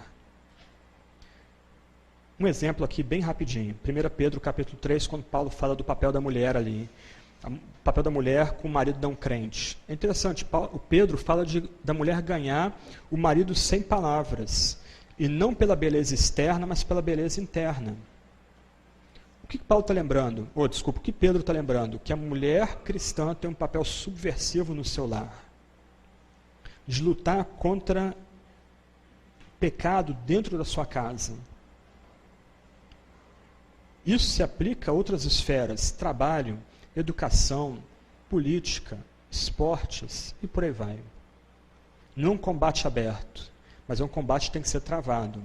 Speaker 1: Um exemplo aqui bem rapidinho, 1 Pedro capítulo 3, quando Paulo fala do papel da mulher ali, o papel da mulher com o marido não crente. É interessante, o Pedro fala da mulher ganhar o marido sem palavras, e não pela beleza externa, mas pela beleza interna. O que Paulo está lembrando? O que Pedro está lembrando? Que a mulher cristã tem um papel subversivo no seu lar, de lutar contra pecado dentro da sua casa. Isso se aplica a outras esferas, trabalho, educação, política, esportes e por aí vai. Não é um combate aberto, mas é um combate que tem que ser travado.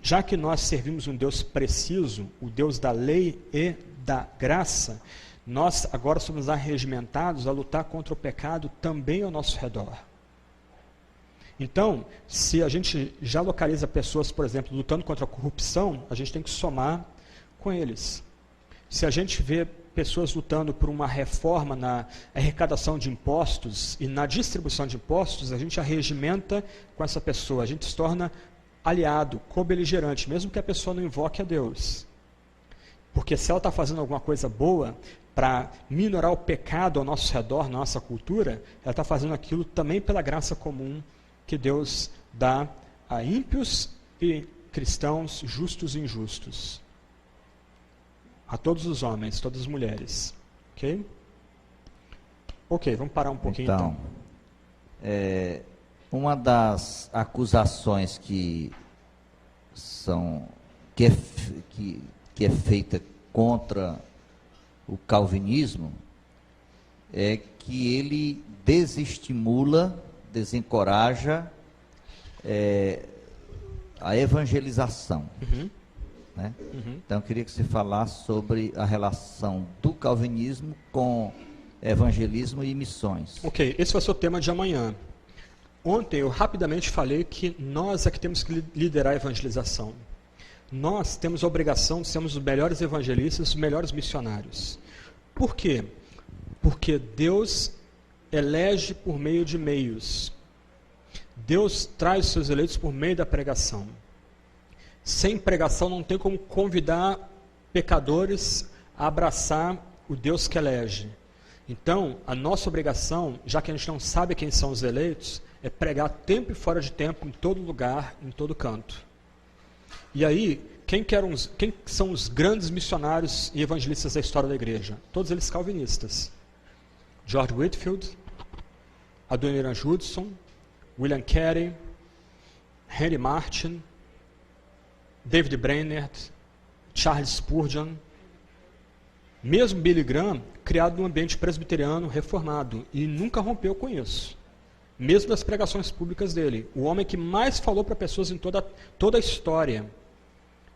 Speaker 1: Já que nós servimos um Deus preciso, o Deus da lei e da graça, nós agora somos arregimentados a lutar contra o pecado também ao nosso redor. Então, se a gente já localiza pessoas, por exemplo, lutando contra a corrupção, a gente tem que somar com eles. Se a gente vê pessoas lutando por uma reforma na arrecadação de impostos e na distribuição de impostos, a gente arregimenta com essa pessoa, a gente se torna aliado, co-beligerante, mesmo que a pessoa não invoque a Deus. Porque se ela está fazendo alguma coisa boa para minorar o pecado ao nosso redor, na nossa cultura, ela está fazendo aquilo também pela graça comum que Deus dá a ímpios e cristãos, justos e injustos. A todos os homens, todas as mulheres. Ok? Ok, vamos parar um pouquinho então.
Speaker 2: Uma das acusações que é feita contra o calvinismo é que ele desestimula, desencoraja a evangelização. Né? Então, eu queria que você falasse sobre a relação do calvinismo com evangelismo e missões.
Speaker 1: Ok, esse vai ser o tema de amanhã. Ontem eu rapidamente falei que nós é que temos que liderar a evangelização. Nós temos a obrigação de sermos os melhores evangelistas, os melhores missionários. Por quê? Porque Deus elege por meio de meios. Deus traz os seus eleitos por meio da pregação. Sem pregação não tem como convidar pecadores a abraçar o Deus que elege. Então, a nossa obrigação, já que a gente não sabe quem são os eleitos, é pregar tempo e fora de tempo, em todo lugar, em todo canto. E aí, quem são os grandes missionários e evangelistas da história da igreja? Todos eles calvinistas. George Whitefield, Adoniram Judson, William Carey, Henry Martyn, David Brainerd, Charles Spurgeon, mesmo Billy Graham, criado num ambiente presbiteriano reformado, e nunca rompeu com isso. Mesmo nas pregações públicas dele, o homem que mais falou para pessoas em toda a história.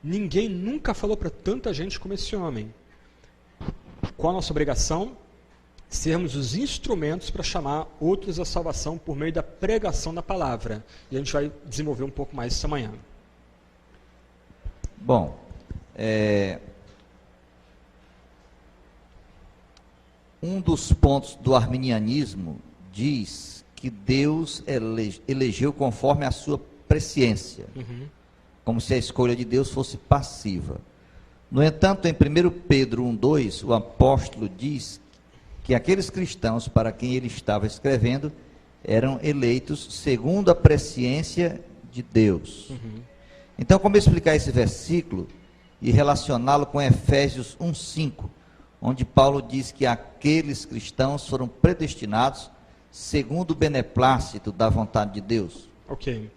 Speaker 1: Ninguém nunca falou para tanta gente como esse homem. Qual a nossa obrigação? Sermos os instrumentos para chamar outros à salvação por meio da pregação da palavra. E a gente vai desenvolver um pouco mais isso amanhã.
Speaker 2: Bom, um dos pontos do arminianismo diz que Deus elegeu conforme a sua presciência, como se a escolha de Deus fosse passiva. No entanto, em 1 Pedro 1,2, o apóstolo diz que aqueles cristãos para quem ele estava escrevendo eram eleitos segundo a presciência de Deus. Então, como explicar esse versículo e relacioná-lo com Efésios 1,5, onde Paulo diz que aqueles cristãos foram predestinados segundo o beneplácito da vontade de Deus?
Speaker 1: Ok.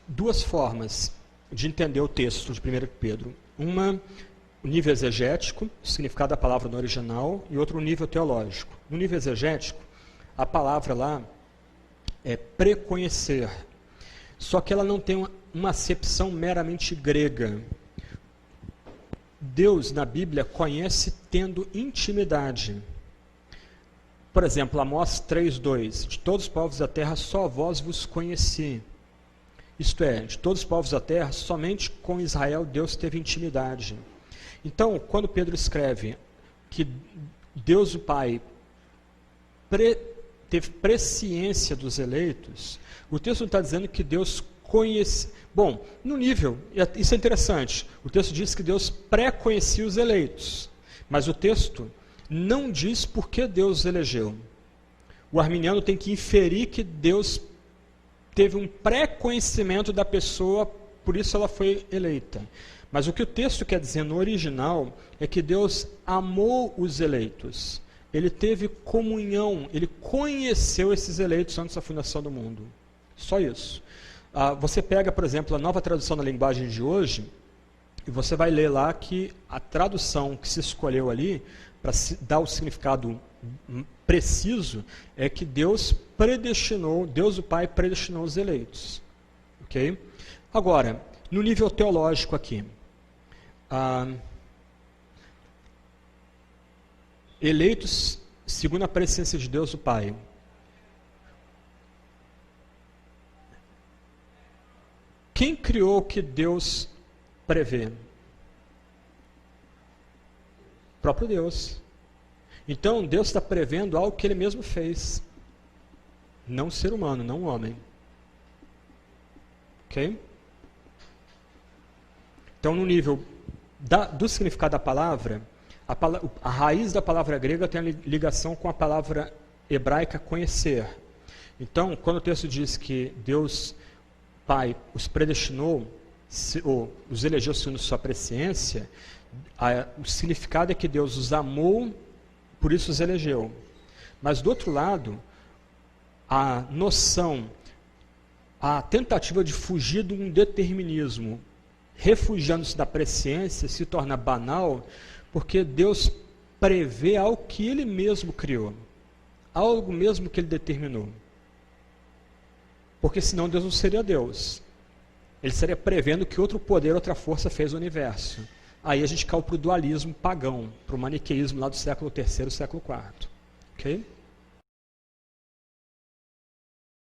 Speaker 1: Duas formas de entender o texto de 1 Pedro. Uma, o nível exegético, o significado da palavra no original, e outro, o nível teológico. No nível exegético, a palavra lá é preconhecer. Só que ela não tem uma acepção meramente grega. Deus, na Bíblia, conhece tendo intimidade. Por exemplo, Amós 3,2: de todos os povos da terra, só vós vos conheci. Isto é, de todos os povos da terra, somente com Israel Deus teve intimidade. Então, quando Pedro escreve que Deus, o Pai, teve presciência dos eleitos, o texto não está dizendo que Deus conhece. Bom, no nível, isso é interessante, o texto diz que Deus pré-conhecia os eleitos, mas o texto não diz por que Deus os elegeu. O arminiano tem que inferir que Deus teve um pré-conhecimento da pessoa, por isso ela foi eleita. Mas o que o texto quer dizer no original é que Deus amou os eleitos. Ele teve comunhão, ele conheceu esses eleitos antes da fundação do mundo. Só isso. Você pega, por exemplo, a Nova Tradução da Linguagem de hoje, e você vai ler lá que a tradução que se escolheu ali, para dar o significado preciso, é que Deus predestinou, Deus o Pai predestinou os eleitos. Ok? Agora, no nível teológico aqui, eleitos segundo a presciência de Deus o Pai. Quem criou o que Deus prevê? O próprio Deus. Então, Deus está prevendo algo que Ele mesmo fez. Não o ser humano, não o homem. Ok? Então, no nível do significado da palavra, a raiz da palavra grega tem a ligação com a palavra hebraica conhecer. Então, quando o texto diz que Deus Pai os predestinou, ou os elegeu segundo sua presciência, o significado é que Deus os amou, por isso os elegeu. Mas do outro lado, a noção, a tentativa de fugir de um determinismo, refugiando-se da presciência, se torna banal, porque Deus prevê algo que Ele mesmo criou, algo mesmo que Ele determinou. Porque senão Deus não seria Deus. Ele estaria prevendo que outro poder, outra força fez o universo. Aí a gente caiu para o dualismo pagão, para o maniqueísmo lá do século III e século IV. Ok?